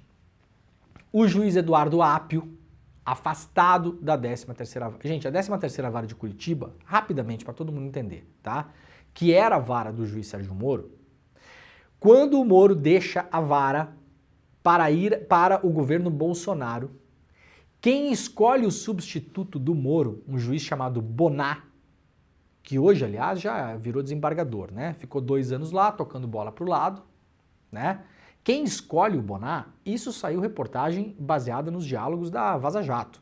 S1: o juiz Eduardo Apio, afastado da 13ª Vara. Gente, a 13ª Vara de Curitiba, rapidamente, para todo mundo entender, tá? Que era a vara do juiz Sérgio Moro. Quando o Moro deixa a vara para ir para o governo Bolsonaro, quem escolhe o substituto do Moro, um juiz chamado Bonar, que hoje, aliás, já virou desembargador, né? Ficou 2 anos lá, tocando bola pro lado, né? Quem escolhe o Bonar, isso saiu reportagem baseada nos diálogos da Vaza Jato.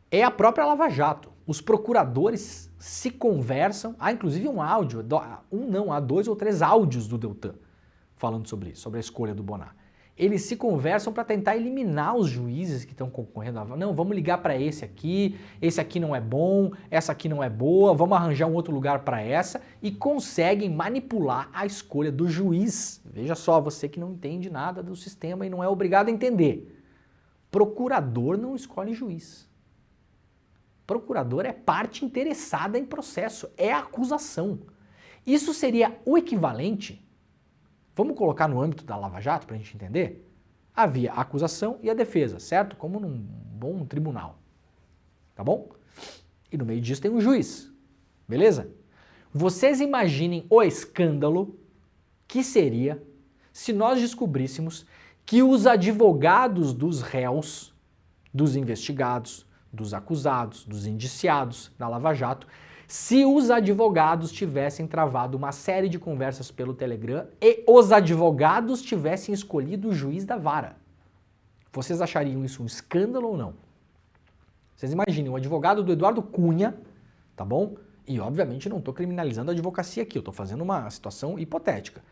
S1: É a própria Lava Jato. Os procuradores se conversam, há inclusive um áudio, há 2 ou 3 áudios do Deltan falando sobre isso, sobre a escolha do Bonar. Eles se conversam para tentar eliminar os juízes que estão concorrendo. Não, vamos ligar para esse aqui não é bom, essa aqui não é boa, vamos arranjar um outro lugar para essa, e conseguem manipular a escolha do juiz. Veja só, você que não entende nada do sistema e não é obrigado a entender. Procurador não escolhe juiz. Procurador é parte interessada em processo, é acusação. Isso seria o equivalente. Vamos colocar no âmbito da Lava Jato para a gente entender? Havia a acusação e a defesa, certo? Como num bom tribunal, tá bom? E no meio disso tem um juiz, beleza? Vocês imaginem o escândalo que seria se nós descobríssemos que os advogados dos réus, dos investigados, dos acusados, dos indiciados da Lava Jato, se os advogados tivessem travado uma série de conversas pelo Telegram e os advogados tivessem escolhido o juiz da vara. Vocês achariam isso um escândalo ou não? Vocês imaginem, o advogado do Eduardo Cunha, tá bom? E obviamente não estou criminalizando a advocacia aqui, eu estou fazendo uma situação hipotética.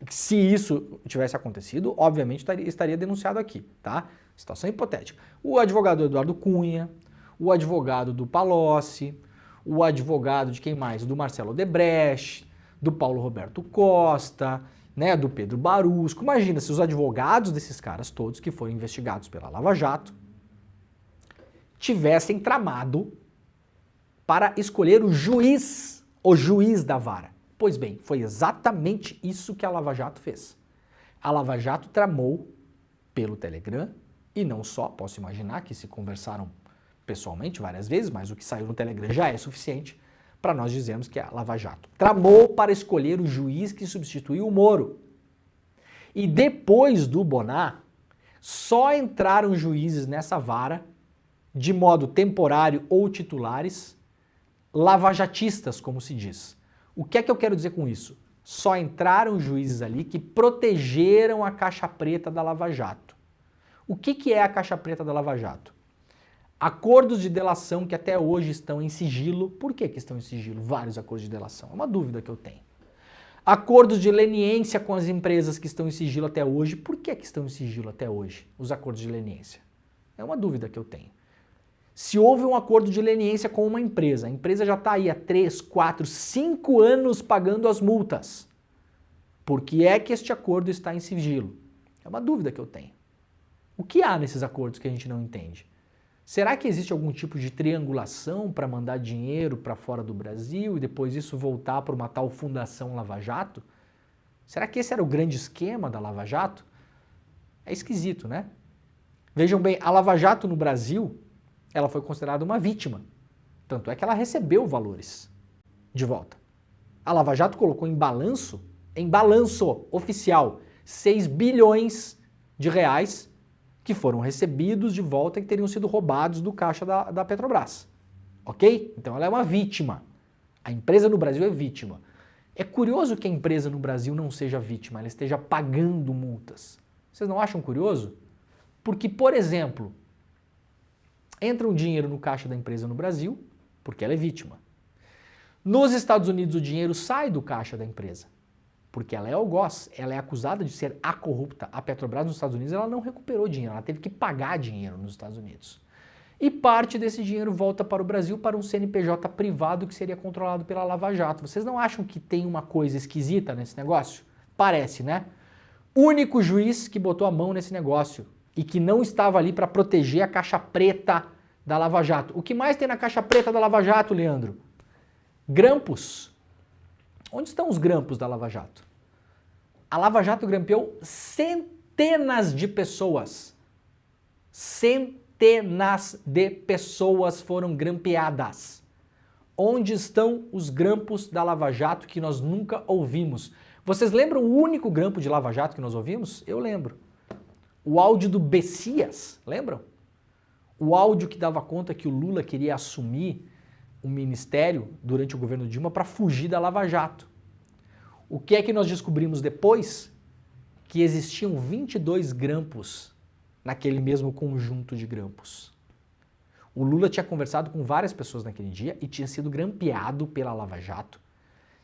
S1: Se isso tivesse acontecido, obviamente estaria denunciado aqui, tá? Situação hipotética. O advogado do Eduardo Cunha, o advogado do Palocci, o advogado de quem mais? Do Marcelo Odebrecht, do Paulo Roberto Costa, né, do Pedro Barusco. Imagina se os advogados desses caras todos que foram investigados pela Lava Jato tivessem tramado para escolher o juiz da vara. Pois bem, foi exatamente isso que a Lava Jato fez. A Lava Jato tramou pelo Telegram, e não só, posso imaginar que se conversaram pessoalmente várias vezes, mas o que saiu no Telegram já é suficiente para nós dizermos que a Lava Jato tramou para escolher o juiz que substituiu o Moro. E depois do Bonar, só entraram juízes nessa vara, de modo temporário ou titulares, lavajatistas, como se diz. O que é que eu quero dizer com isso? Só entraram juízes ali que protegeram a caixa preta da Lava Jato. O que é a caixa preta da Lava Jato? Acordos de delação que até hoje estão em sigilo. Por que estão em sigilo? Vários acordos de delação. É uma dúvida que eu tenho. Acordos de leniência com as empresas que estão em sigilo até hoje. Por que estão em sigilo até hoje, os acordos de leniência? É uma dúvida que eu tenho. Se houve um acordo de leniência com uma empresa, a empresa já está aí há 3, 4, 5 anos pagando as multas. Por que é que este acordo está em sigilo? É uma dúvida que eu tenho. O que há nesses acordos que a gente não entende? Será que existe algum tipo de triangulação para mandar dinheiro para fora do Brasil e depois isso voltar para uma tal Fundação Lava Jato? Será que esse era o grande esquema da Lava Jato? É esquisito, né? Vejam bem, a Lava Jato no Brasil, ela foi considerada uma vítima. Tanto é que ela recebeu valores de volta. A Lava Jato colocou em balanço oficial, 6 bilhões de reais que foram recebidos de volta e que teriam sido roubados do caixa da Petrobras. Ok? Então ela é uma vítima. A empresa no Brasil é vítima. É curioso que a empresa no Brasil não seja vítima, ela esteja pagando multas. Vocês não acham curioso? Porque, por exemplo, entra um dinheiro no caixa da empresa no Brasil, porque ela é vítima. Nos Estados Unidos o dinheiro sai do caixa da empresa, porque ela é algoz, ela é acusada de ser a corrupta. A Petrobras nos Estados Unidos ela não recuperou dinheiro, ela teve que pagar dinheiro nos Estados Unidos. E parte desse dinheiro volta para o Brasil para um CNPJ privado que seria controlado pela Lava Jato. Vocês não acham que tem uma coisa esquisita nesse negócio? Parece, né? Único juiz que botou a mão nesse negócio e que não estava ali para proteger a caixa preta da Lava Jato. O que mais tem na caixa preta da Lava Jato, Leandro? Grampos. Onde estão os grampos da Lava Jato? A Lava Jato grampeou centenas de pessoas. Centenas de pessoas foram grampeadas. Onde estão os grampos da Lava Jato que nós nunca ouvimos? Vocês lembram o único grampo de Lava Jato que nós ouvimos? Eu lembro. O áudio do Bessias, lembram? O áudio que dava conta que o Lula queria assumir o ministério durante o governo Dilma para fugir da Lava Jato. O que é que nós descobrimos depois? Que existiam 22 grampos naquele mesmo conjunto de grampos. O Lula tinha conversado com várias pessoas naquele dia e tinha sido grampeado pela Lava Jato.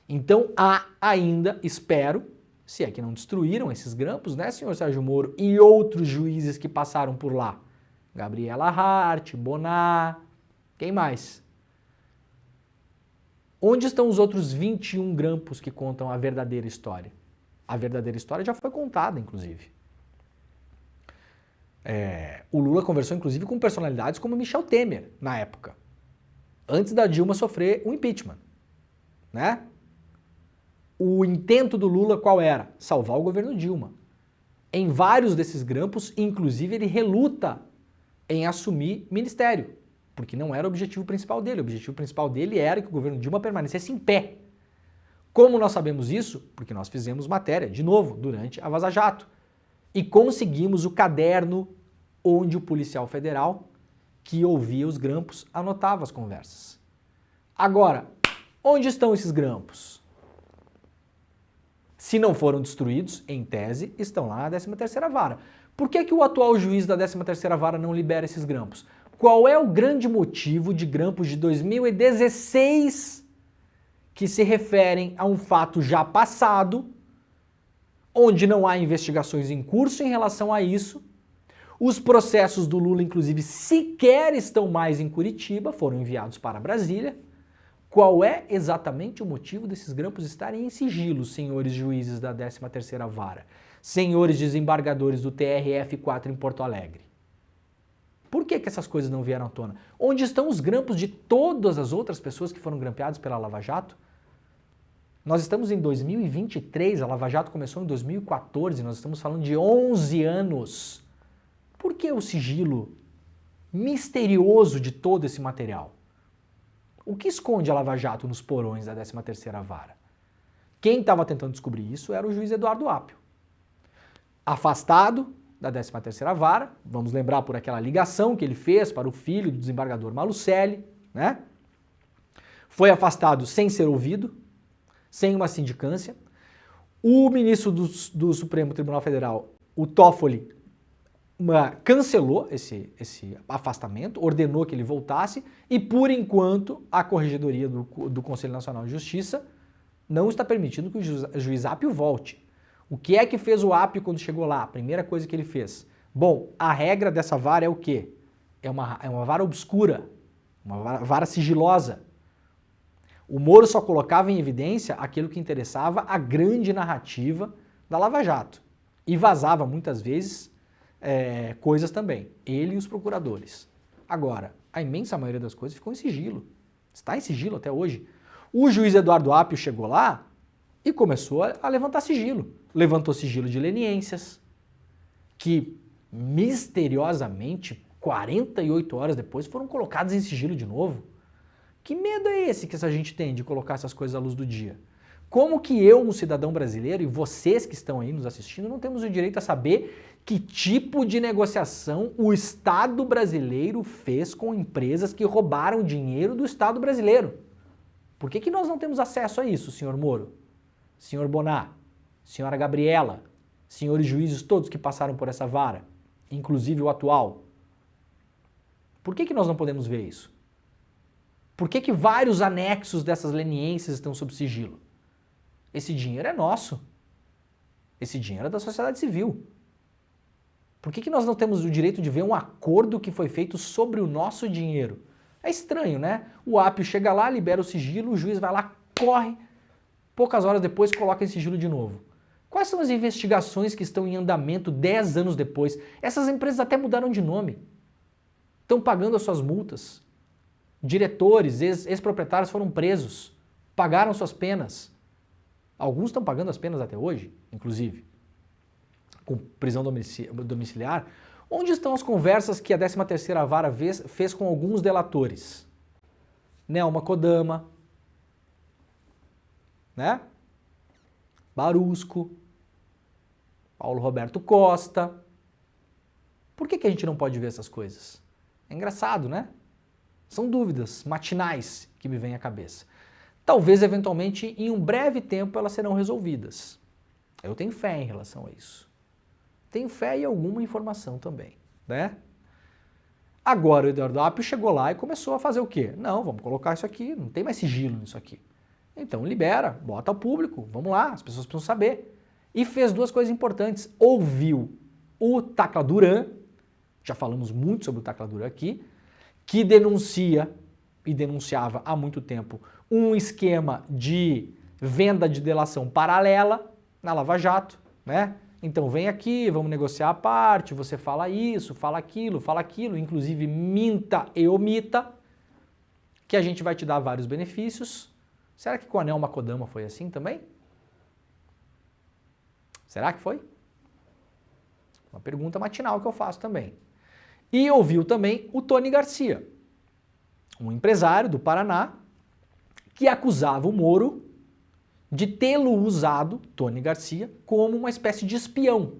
S1: Então há ainda, espero, se é que não destruíram esses grampos, né, senhor Sérgio Moro e outros juízes que passaram por lá. Gabriela Hart, Bonar, quem mais? Onde estão os outros 21 grampos que contam a verdadeira história? A verdadeira história já foi contada, inclusive. O Lula conversou, inclusive, com personalidades como Michel Temer, na época. Antes da Dilma sofrer um impeachment. Né? O intento do Lula qual era? Salvar o governo Dilma. Em vários desses grampos, inclusive, ele reluta em assumir ministério. Porque não era o objetivo principal dele. O objetivo principal dele era que o governo Dilma permanecesse em pé. Como nós sabemos isso? Porque nós fizemos matéria, de novo, durante a Vaza Jato. E conseguimos o caderno onde o policial federal, que ouvia os grampos, anotava as conversas. Agora, onde estão esses grampos? Se não foram destruídos, em tese, estão lá na 13ª Vara. Por que o atual juiz da 13ª Vara não libera esses grampos? Qual é o grande motivo de grampos de 2016 que se referem a um fato já passado, onde não há investigações em curso em relação a isso? Os processos do Lula, inclusive, sequer estão mais em Curitiba, foram enviados para Brasília. Qual é exatamente o motivo desses grampos estarem em sigilo, senhores juízes da 13ª Vara, senhores desembargadores do TRF4 em Porto Alegre? Por que essas coisas não vieram à tona? Onde estão os grampos de todas as outras pessoas que foram grampeadas pela Lava Jato? Nós estamos em 2023, a Lava Jato começou em 2014, nós estamos falando de 11 anos. Por que o sigilo misterioso de todo esse material? O que esconde a Lava Jato nos porões da 13ª Vara? Quem estava tentando descobrir isso era o juiz Eduardo Apio. Afastado da 13ª Vara, vamos lembrar por aquela ligação que ele fez para o filho do desembargador Malucelli, né? Foi afastado sem ser ouvido, sem uma sindicância. O ministro do Supremo Tribunal Federal, o Toffoli, cancelou esse afastamento, ordenou que ele voltasse e, por enquanto, a Corregedoria do Conselho Nacional de Justiça não está permitindo que o juiz Apio volte. O que é que fez o Apio quando chegou lá? A primeira coisa que ele fez. Bom, a regra dessa vara é o quê? É uma vara obscura, uma vara sigilosa. O Moro só colocava em evidência aquilo que interessava a grande narrativa da Lava Jato. E vazava muitas vezes coisas também, ele e os procuradores. Agora, a imensa maioria das coisas ficou em sigilo. Está em sigilo até hoje. O juiz Eduardo Apio chegou lá e começou a levantar sigilo. Levantou sigilo de leniências, que misteriosamente, 48 horas depois, foram colocadas em sigilo de novo. Que medo é esse que essa gente tem de colocar essas coisas à luz do dia? Como que eu, um cidadão brasileiro, e vocês que estão aí nos assistindo, não temos o direito a saber que tipo de negociação o Estado brasileiro fez com empresas que roubaram dinheiro do Estado brasileiro? Por que nós não temos acesso a isso, senhor Moro, senhor Bonar, senhora Gabriela, senhores juízes todos que passaram por essa vara, inclusive o atual? Por que nós não podemos ver isso? Por que vários anexos dessas leniências estão sob sigilo? Esse dinheiro é nosso. Esse dinheiro é da sociedade civil. Por que nós não temos o direito de ver um acordo que foi feito sobre o nosso dinheiro? É estranho, né? O Apio chega lá, libera o sigilo, o juiz vai lá, corre, poucas horas depois coloca em sigilo de novo. Quais são as investigações que estão em andamento 10 anos depois? Essas empresas até mudaram de nome. Estão pagando as suas multas. Diretores, ex-proprietários foram presos, pagaram suas penas. Alguns estão pagando as penas até hoje, inclusive, com prisão domiciliar. Onde estão as conversas que a 13ª Vara fez com alguns delatores? Nelma Kodama, né? Barusco, Paulo Roberto Costa. Por que a gente não pode ver essas coisas? É engraçado, né? São dúvidas matinais que me vêm à cabeça. Talvez, eventualmente, em um breve tempo, elas serão resolvidas. Eu tenho fé em relação a isso. Tenho fé e alguma informação também, né? Agora o Eduardo Apio chegou lá e começou a fazer o quê? Não, vamos colocar isso aqui, não tem mais sigilo nisso aqui. Então libera, bota ao público, vamos lá, as pessoas precisam saber. E fez duas coisas importantes. Ouviu o Tacla Duran, já falamos muito sobre o Tacla Duran aqui, que denuncia e denunciava há muito tempo um esquema de venda de delação paralela na Lava Jato, né? Então vem aqui, vamos negociar a parte, você fala isso, fala aquilo, inclusive minta e omita, que a gente vai te dar vários benefícios. Será que com a Nelma Kodama foi assim também? Será que foi? Uma pergunta matinal que eu faço também. E ouviu também o Tony Garcia, um empresário do Paraná, que acusava o Moro de tê-lo usado, Tony Garcia, como uma espécie de espião,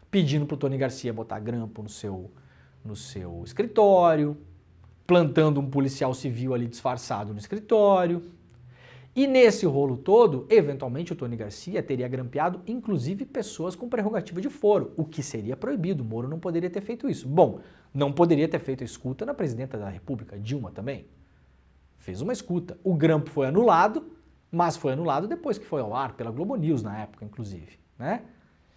S1: pedindo para o Tony Garcia botar grampo no seu escritório, plantando um policial civil ali disfarçado no escritório. E nesse rolo todo, eventualmente o Tony Garcia teria grampeado inclusive pessoas com prerrogativa de foro, o que seria proibido. O Moro não poderia ter feito isso. Bom, não poderia ter feito a escuta na presidenta da República, Dilma, também. Fez uma escuta. O grampo foi anulado, mas foi anulado depois que foi ao ar, pela Globo News na época, inclusive, né?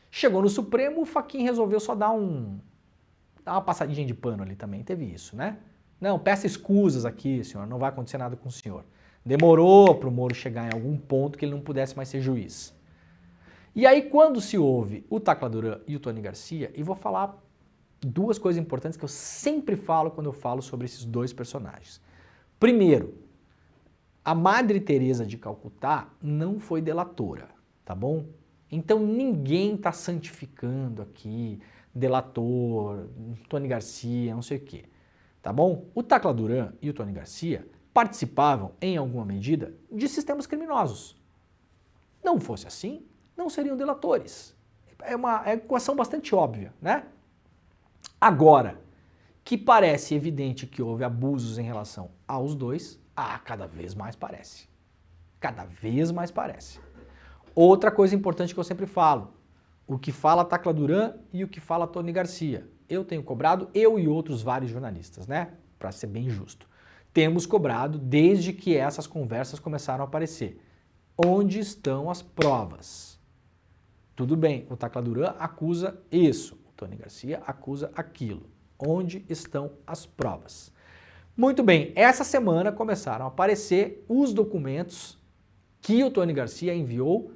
S1: Chegou no Supremo, o Fachin resolveu só dar uma passadinha de pano ali também, teve isso, né? Não, peça escusas aqui, senhor, não vai acontecer nada com o senhor. Demorou para o Moro chegar em algum ponto que ele não pudesse mais ser juiz. E aí, quando se ouve o Tacla Duran e o Tony Garcia, e vou falar duas coisas importantes que eu sempre falo quando eu falo sobre esses dois personagens. Primeiro, a Madre Teresa de Calcutá não foi delatora, tá bom? Então ninguém está santificando aqui delator, Tony Garcia, não sei o quê, tá bom? O Tacla Duran e o Tony Garcia participavam, em alguma medida, de sistemas criminosos. Não fosse assim, não seriam delatores. É uma equação bastante óbvia, né? Agora, que parece evidente que houve abusos em relação aos dois, cada vez mais parece. Cada vez mais parece. Outra coisa importante que eu sempre falo, o que fala Tacla Duran e o que fala Tony Garcia. Eu tenho cobrado, eu e outros vários jornalistas, né? Para ser bem justo. Temos cobrado desde que essas conversas começaram a aparecer. Onde estão as provas? Tudo bem, o Tacla Duran acusa isso, o Tony Garcia acusa aquilo. Onde estão as provas? Muito bem, essa semana começaram a aparecer os documentos que o Tony Garcia enviou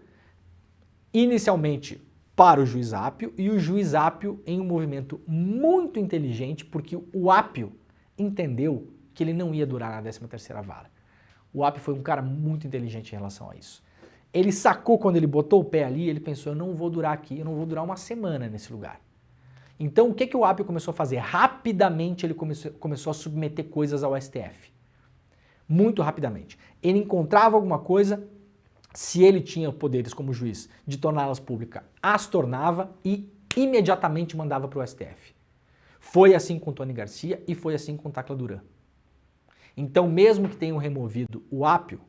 S1: inicialmente para o juiz Apio, e o juiz Apio, em um movimento muito inteligente, porque o Apio entendeu que ele não ia durar na 13ª Vara. O Apio foi um cara muito inteligente em relação a isso. Ele sacou quando ele botou o pé ali, ele pensou, eu não vou durar aqui, eu não vou durar uma semana nesse lugar. Então o que o Apio começou a fazer? Rapidamente ele começou a submeter coisas ao STF. Muito rapidamente. Ele encontrava alguma coisa, se ele tinha poderes como juiz de torná-las públicas, as tornava e imediatamente mandava para o STF. Foi assim com Tony Garcia e foi assim com Tacla Duran. Então, mesmo que tenham removido o Apio,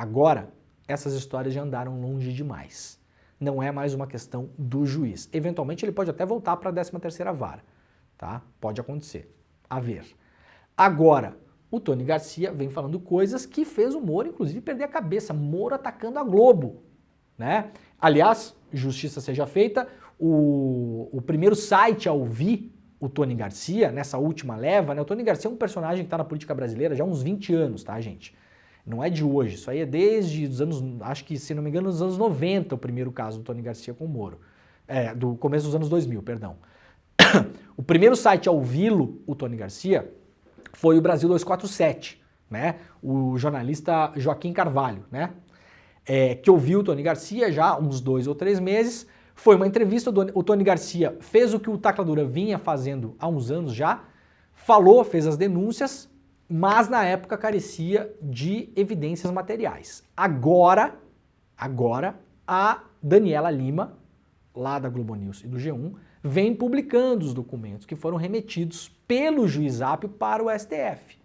S1: Agora, essas histórias já andaram longe demais. Não é mais uma questão do juiz. Eventualmente ele pode até voltar para a 13ª vara, tá? Pode acontecer. A ver. Agora, o Tony Garcia vem falando coisas que fez o Moro, inclusive, perder a cabeça. Moro atacando a Globo, né? Aliás, justiça seja feita, o primeiro site a ouvir o Tony Garcia, nessa última leva, né? O Tony Garcia é um personagem que está na política brasileira já há uns 20 anos, tá, gente? Não é de hoje, isso aí é desde os anos, acho que, se não me engano, nos anos 90, o primeiro caso do Tony Garcia com o Moro. Do começo dos anos 2000, perdão. O primeiro site a ouvi-lo, o Tony Garcia, foi o Brasil 247, né? O jornalista Joaquim Carvalho, né? Que ouviu o Tony Garcia já há uns 2 ou 3 meses. Foi uma entrevista, o Tony Garcia fez o que o Tacladura vinha fazendo há uns anos já, falou, fez as denúncias, mas na época carecia de evidências materiais. Agora, a Daniela Lima, lá da Globo News e do G1, vem publicando os documentos que foram remetidos pelo juiz Apio para o STF.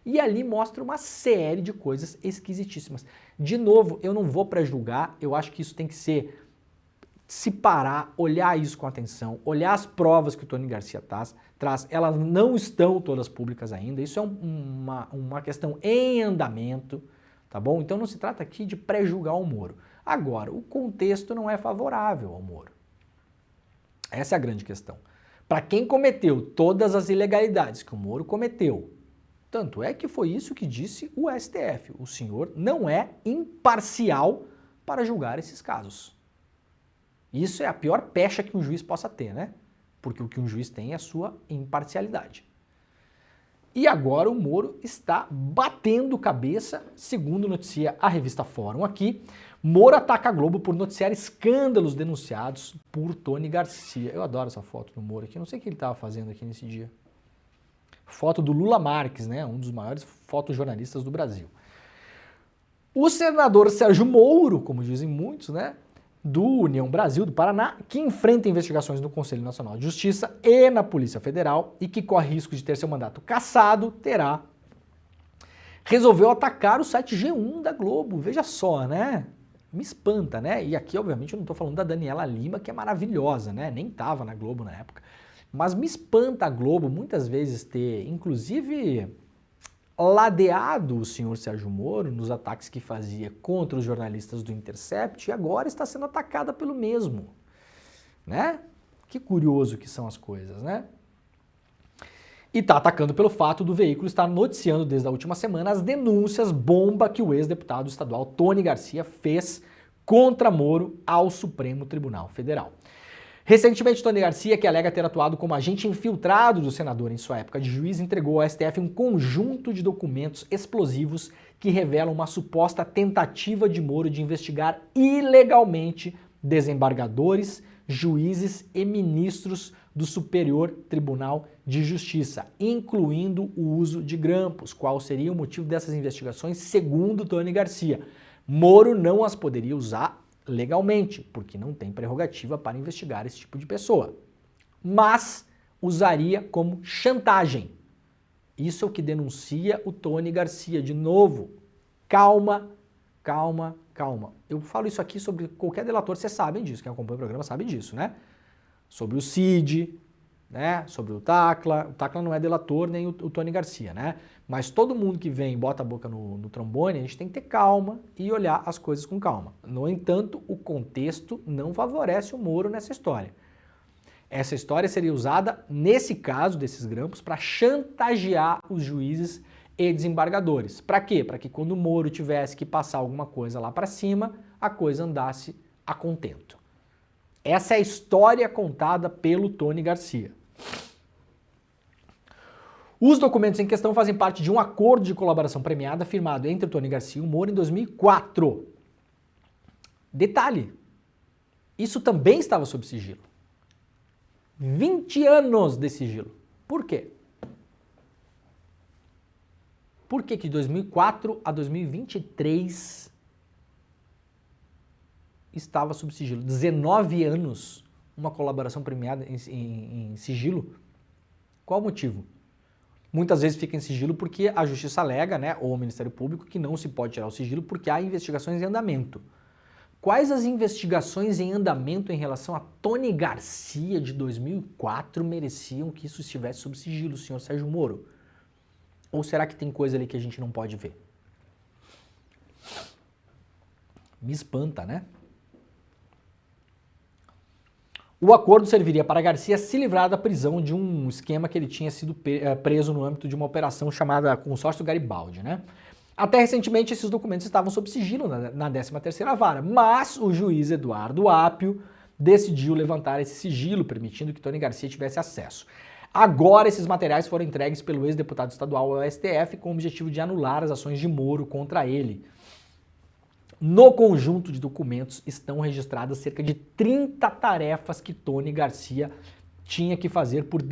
S1: E ali mostra uma série de coisas esquisitíssimas. De novo, eu não vou pré-julgar, eu acho que isso tem que ser se parar, olhar isso com atenção, olhar as provas que o Tony Garcia traz, elas não estão todas públicas ainda, isso é uma questão em andamento, tá bom? Então não se trata aqui de pré-julgar o Moro. Agora, o contexto não é favorável ao Moro. Essa é a grande questão. Para quem cometeu todas as ilegalidades que o Moro cometeu, tanto é que foi isso que disse o STF, o senhor não é imparcial para julgar esses casos. Isso é a pior pecha que um juiz possa ter, né? Porque o que um juiz tem é a sua imparcialidade. E agora o Moro está batendo cabeça, segundo noticia a revista Fórum aqui. Moro ataca a Globo por noticiar escândalos denunciados por Tony Garcia. Eu adoro essa foto do Moro aqui, não sei o que ele estava fazendo aqui nesse dia. Foto do Lula Marques, né? Um dos maiores fotojornalistas do Brasil. O senador Sérgio Moro, como dizem muitos, né? Do União Brasil, do Paraná, que enfrenta investigações no Conselho Nacional de Justiça e na Polícia Federal e que corre risco de ter seu mandato cassado, resolveu atacar o site G1 da Globo. Veja só, né? Me espanta, né? E aqui, obviamente, eu não estou falando da Daniela Lima, que é maravilhosa, né? Nem estava na Globo na época. Mas me espanta a Globo muitas vezes ter, inclusive, ladeado o senhor Sérgio Moro nos ataques que fazia contra os jornalistas do Intercept e agora está sendo atacada pelo mesmo, né? Que curioso que são as coisas, né? E está atacando pelo fato do veículo estar noticiando desde a última semana as denúncias bomba que o ex-deputado estadual Tony Garcia fez contra Moro ao Supremo Tribunal Federal. Recentemente, Tony Garcia, que alega ter atuado como agente infiltrado do senador em sua época de juiz, entregou ao STF um conjunto de documentos explosivos que revelam uma suposta tentativa de Moro de investigar ilegalmente desembargadores, juízes e ministros do Superior Tribunal de Justiça, incluindo o uso de grampos. Qual seria o motivo dessas investigações, segundo Tony Garcia? Moro não as poderia usar legalmente, porque não tem prerrogativa para investigar esse tipo de pessoa, mas usaria como chantagem. Isso é o que denuncia o Tony Garcia. De novo, calma, calma, calma. Eu falo isso aqui sobre qualquer delator, vocês sabem disso, quem acompanha o programa sabe disso, né? Sobre o Cid, né? Sobre o Tacla não é delator, nem o Tony Garcia, né? Mas todo mundo que vem e bota a boca no trombone, a gente tem que ter calma e olhar as coisas com calma. No entanto, o contexto não favorece o Moro nessa história. Essa história seria usada, nesse caso desses grampos, para chantagear os juízes e desembargadores. Para quê? Para que quando o Moro tivesse que passar alguma coisa lá para cima, a coisa andasse a contento. Essa é a história contada pelo Tony Garcia. Os documentos em questão fazem parte de um acordo de colaboração premiada firmado entre o Tony Garcia e o Moro em 2004. Detalhe, isso também estava sob sigilo. 20 anos de sigilo. Por quê? Por que de 2004 a 2023 estava sob sigilo? 19 anos, uma colaboração premiada em sigilo? Qual o motivo? muitas vezes fica em sigilo porque a justiça alega, né, ou o Ministério Público, que não se pode tirar o sigilo porque há investigações em andamento. Quais as investigações em andamento em relação a Tony Garcia de 2004 mereciam que isso estivesse sob sigilo, senhor Sérgio Moro? Ou será que tem coisa ali que a gente não pode ver? Me espanta, né? O acordo serviria para Garcia se livrar da prisão de um esquema que ele tinha sido preso no âmbito de uma operação chamada Consórcio Garibaldi, né? Até recentemente esses documentos estavam sob sigilo na 13ª Vara, mas o juiz Eduardo Apio decidiu levantar esse sigilo, permitindo que Tony Garcia tivesse acesso. Agora esses materiais foram entregues pelo ex-deputado estadual ao STF com o objetivo de anular as ações de Moro contra ele. No conjunto de documentos estão registradas cerca de 30 tarefas que Tony Garcia tinha que fazer por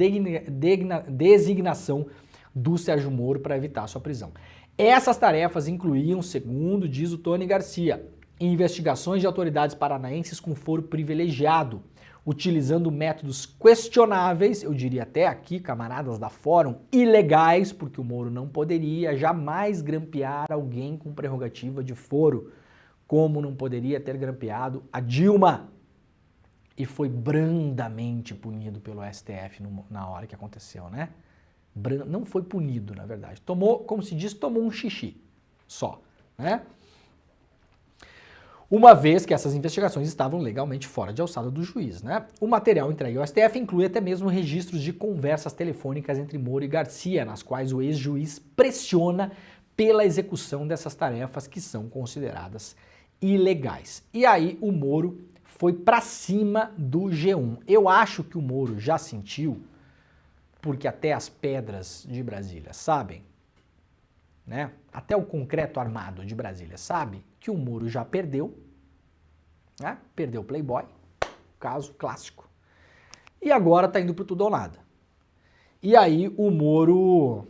S1: designação do Sérgio Moro para evitar sua prisão. Essas tarefas incluíam, segundo diz o Tony Garcia, investigações de autoridades paranaenses com foro privilegiado, utilizando métodos questionáveis, eu diria até aqui, camaradas da Fórum, ilegais, porque o Moro não poderia jamais grampear alguém com prerrogativa de foro, como não poderia ter grampeado a Dilma. E foi brandamente punido pelo STF na hora que aconteceu, né? Não foi punido, na verdade. Tomou, como se diz, tomou um xixi só, né? Uma vez que essas investigações estavam legalmente fora de alçada do juiz, né? O material entregue ao STF inclui até mesmo registros de conversas telefônicas entre Moro e Garcia, nas quais o ex-juiz pressiona pela execução dessas tarefas que são consideradas ilegais. E aí o Moro foi para cima do G1. Eu acho que o Moro já sentiu, porque até as pedras de Brasília sabem, né? Até o concreto armado de Brasília sabe que o Moro já perdeu, né? Perdeu o Playboy, caso clássico. E agora tá indo pro tudo ou nada. E aí o Moro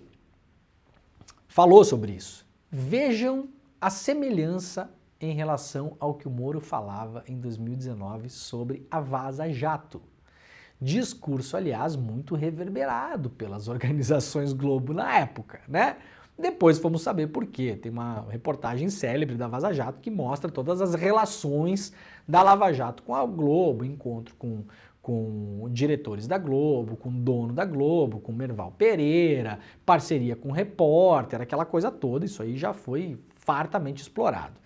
S1: falou sobre isso. Vejam a semelhança em relação ao que o Moro falava em 2019 sobre a Vaza Jato. Discurso, aliás, muito reverberado pelas organizações Globo na época, né? Depois fomos saber por quê. Tem uma reportagem célebre da Vaza Jato que mostra todas as relações da Lava Jato com a Globo, encontro com diretores da Globo, com o dono da Globo, com Merval Pereira, parceria com o repórter, aquela coisa toda. Isso aí já foi fartamente explorado.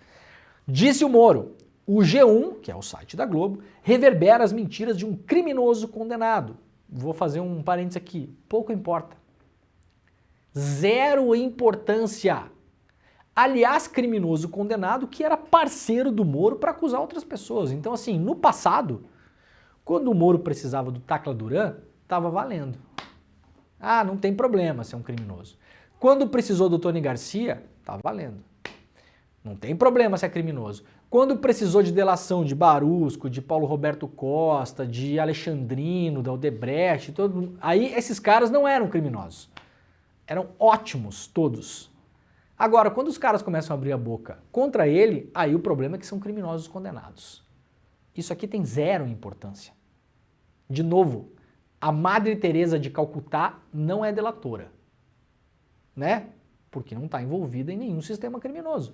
S1: Disse o Moro: o G1, que é o site da Globo, reverbera as mentiras de um criminoso condenado. Vou fazer um parênteses aqui. Pouco importa. Zero importância. Aliás, criminoso condenado que era parceiro do Moro para acusar outras pessoas. Então, assim, no passado, quando o Moro precisava do Tacla Duran, estava valendo. Ah, não tem problema ser um criminoso. Quando precisou do Tony Garcia, estava valendo. Não tem problema se é criminoso. Quando precisou de delação de Barusco, de Paulo Roberto Costa, de Alexandrino, da Odebrecht, aí esses caras não eram criminosos. Eram ótimos todos. Agora, quando os caras começam a abrir a boca contra ele, aí o problema é que são criminosos condenados. Isso aqui tem zero importância. De novo, a Madre Teresa de Calcutá não é delatora, né? Porque não está envolvida em nenhum sistema criminoso.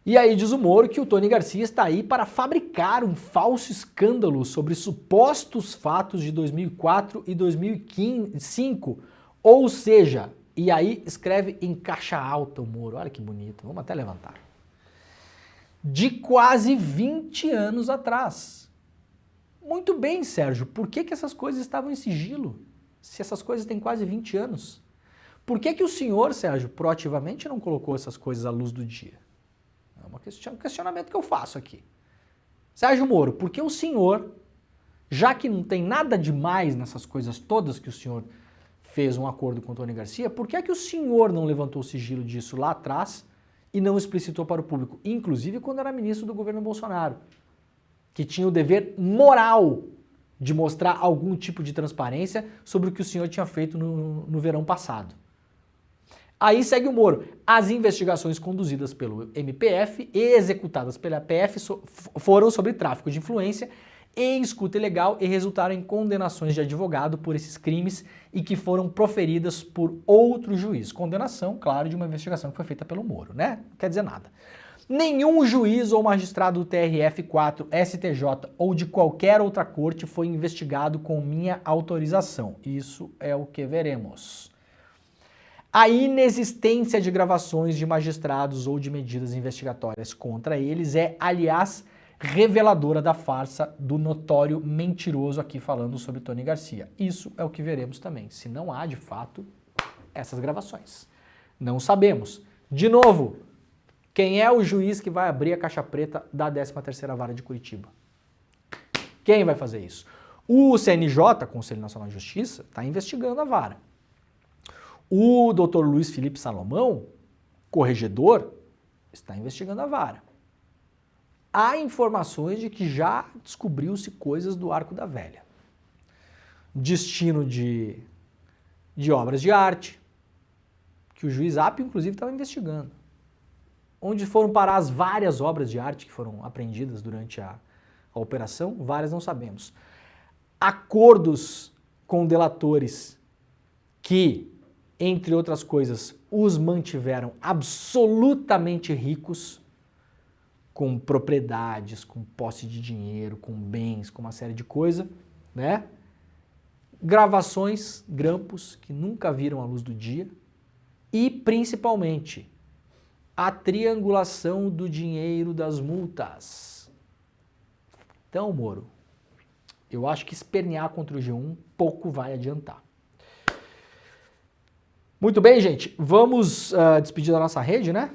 S1: E aí diz o Moro que o Tony Garcia está aí para fabricar um falso escândalo sobre supostos fatos de 2004 e 2005, ou seja, e aí escreve em caixa alta o Moro, olha que bonito, vamos até levantar, de quase 20 anos atrás. Muito bem, Sérgio, por que essas coisas estavam em sigilo, se essas coisas têm quase 20 anos? Por que o senhor, Sérgio, proativamente não colocou essas coisas à luz do dia? É um questionamento que eu faço aqui. Sérgio Moro, por que o senhor, já que não tem nada demais nessas coisas todas que o senhor fez um acordo com o Tony Garcia, por que o senhor não levantou o sigilo disso lá atrás e não explicitou para o público? Inclusive quando era ministro do governo Bolsonaro, que tinha o dever moral de mostrar algum tipo de transparência sobre o que o senhor tinha feito no verão passado. Aí segue o Moro. As investigações conduzidas pelo MPF e executadas pela PF foram sobre tráfico de influência e escuta ilegal e resultaram em condenações de advogado por esses crimes e que foram proferidas por outro juiz. Condenação, claro, de uma investigação que foi feita pelo Moro, né? Não quer dizer nada. Nenhum juiz ou magistrado do TRF4, STJ ou de qualquer outra corte foi investigado com minha autorização. Isso é o que veremos. A inexistência de gravações de magistrados ou de medidas investigatórias contra eles é, aliás, reveladora da farsa do notório mentiroso aqui falando sobre Tony Garcia. Isso é o que veremos também, se não há, de fato, essas gravações. Não sabemos. De novo, quem é o juiz que vai abrir a caixa preta da 13ª Vara de Curitiba? Quem vai fazer isso? O CNJ, Conselho Nacional de Justiça, está investigando a vara. O Dr. Luiz Felipe Salomão, corregedor, está investigando a vara. Há informações de que já descobriu-se coisas do Arco da Velha. Destino de obras de arte, que o juiz Apio, inclusive, estava investigando. Onde foram parar as várias obras de arte que foram apreendidas durante a operação, várias não sabemos. Acordos com delatores que, entre outras coisas, os mantiveram absolutamente ricos, com propriedades, com posse de dinheiro, com bens, com uma série de coisas, né? Gravações, grampos que nunca viram a luz do dia e, principalmente, a triangulação do dinheiro das multas. Então, Moro, eu acho que espernear contra o G1 pouco vai adiantar. Muito bem, gente, vamos despedir da nossa rede, né?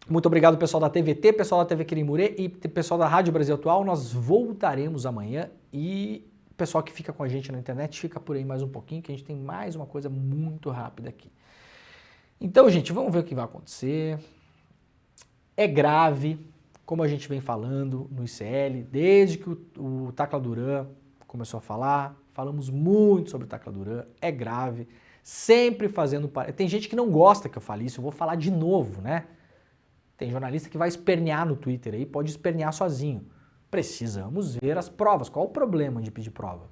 S1: Muito obrigado, pessoal da TVT, pessoal da TV Querimurê e pessoal da Rádio Brasil Atual. Nós voltaremos amanhã e o pessoal que fica com a gente na internet fica por aí mais um pouquinho, que a gente tem mais uma coisa muito rápida aqui. Então, gente, vamos ver o que vai acontecer. É grave, como a gente vem falando no ICL, desde que o Tacla Duran começou a falar, falamos muito sobre o Tacla Duran, é grave, sempre fazendo... Tem gente que não gosta que eu fale isso, eu vou falar de novo, né? Tem jornalista que vai espernear no Twitter aí, pode espernear sozinho. Precisamos ver as provas. Qual o problema de pedir prova?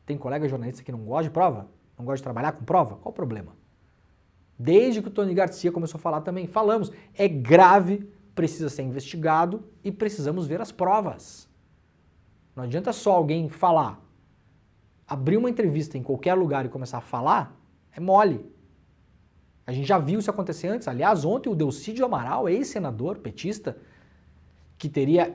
S1: Tem colega jornalista que não gosta de prova? Não gosta de trabalhar com prova? Qual o problema? Desde que o Tony Garcia começou a falar também, falamos, é grave, precisa ser investigado e precisamos ver as provas. Não adianta só alguém falar. Abrir uma entrevista em qualquer lugar e começar a falar, é mole. A gente já viu isso acontecer antes. Aliás, ontem o Delcídio Amaral, ex-senador petista, que teria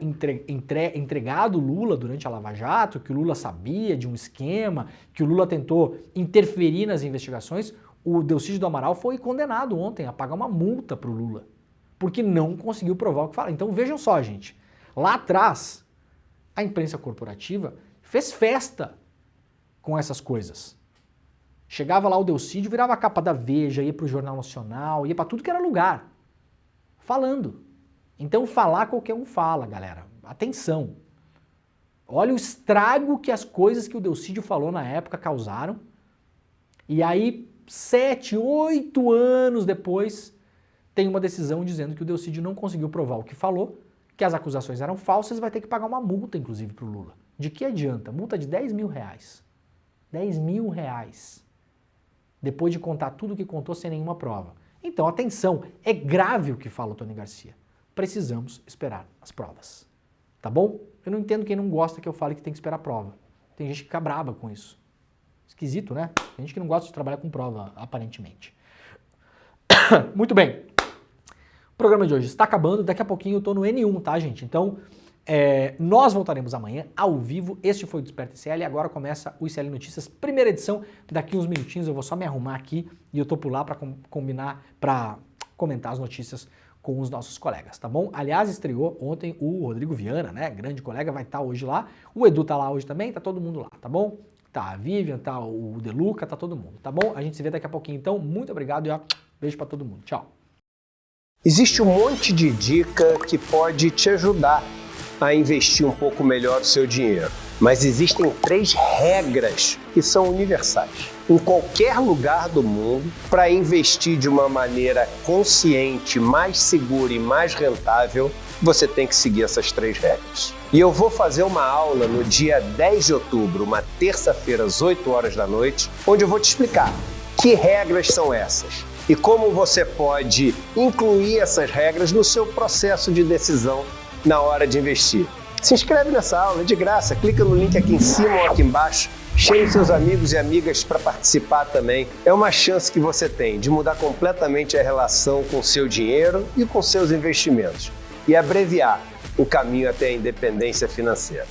S1: entregado Lula durante a Lava Jato, que o Lula sabia de um esquema, que o Lula tentou interferir nas investigações, o Delcídio do Amaral foi condenado ontem a pagar uma multa para o Lula, porque não conseguiu provar o que fala. Então vejam só, gente, lá atrás a imprensa corporativa fez festa com essas coisas. Chegava lá o Delcídio, virava a capa da Veja, ia para o Jornal Nacional, ia para tudo que era lugar, falando. Então falar qualquer um fala, galera. Atenção. Olha o estrago que as coisas que o Delcídio falou na época causaram. E aí, 7, 8 anos depois, tem uma decisão dizendo que o Delcídio não conseguiu provar o que falou, que as acusações eram falsas e vai ter que pagar uma multa, inclusive, para o Lula. De que adianta? Multa de 10 mil reais. 10 mil reais. Depois de contar tudo o que contou sem nenhuma prova. Então, atenção, é grave o que fala o Tony Garcia. Precisamos esperar as provas. Tá bom? Eu não entendo quem não gosta que eu fale que tem que esperar a prova. Tem gente que fica braba com isso. Esquisito, né? Tem gente que não gosta de trabalhar com prova, aparentemente. Muito bem. O programa de hoje está acabando. Daqui a pouquinho eu tô no N1, tá, gente? Então, nós voltaremos amanhã ao vivo. Este foi o Desperta ICL e agora começa o ICL Notícias, primeira edição. Daqui uns minutinhos eu vou só me arrumar aqui e eu tô por lá para combinar, para comentar as notícias com os nossos colegas, tá bom? Aliás, estreou ontem o Rodrigo Viana, né? Grande colega, vai estar hoje lá. O Edu tá lá hoje também, tá todo mundo lá, tá bom? Tá a Vivian, tá o Deluca, tá todo mundo, tá bom? A gente se vê daqui a pouquinho, então. Muito obrigado e ó, beijo pra todo mundo. Tchau.
S2: Existe um monte de dica que pode te ajudar a investir um pouco melhor o seu dinheiro. Mas existem 3 regras que são universais. Em qualquer lugar do mundo, para investir de uma maneira consciente, mais segura e mais rentável, você tem que seguir essas 3 regras. E eu vou fazer uma aula no dia 10 de outubro, uma terça-feira, às 8 horas da noite, onde eu vou te explicar que regras são essas e como você pode incluir essas regras no seu processo de decisão na hora de investir. Se inscreve nessa aula, é de graça, clica no link aqui em cima ou aqui embaixo, chame seus amigos e amigas para participar também. É uma chance que você tem de mudar completamente a relação com o seu dinheiro e com seus investimentos e abreviar o caminho até a independência financeira.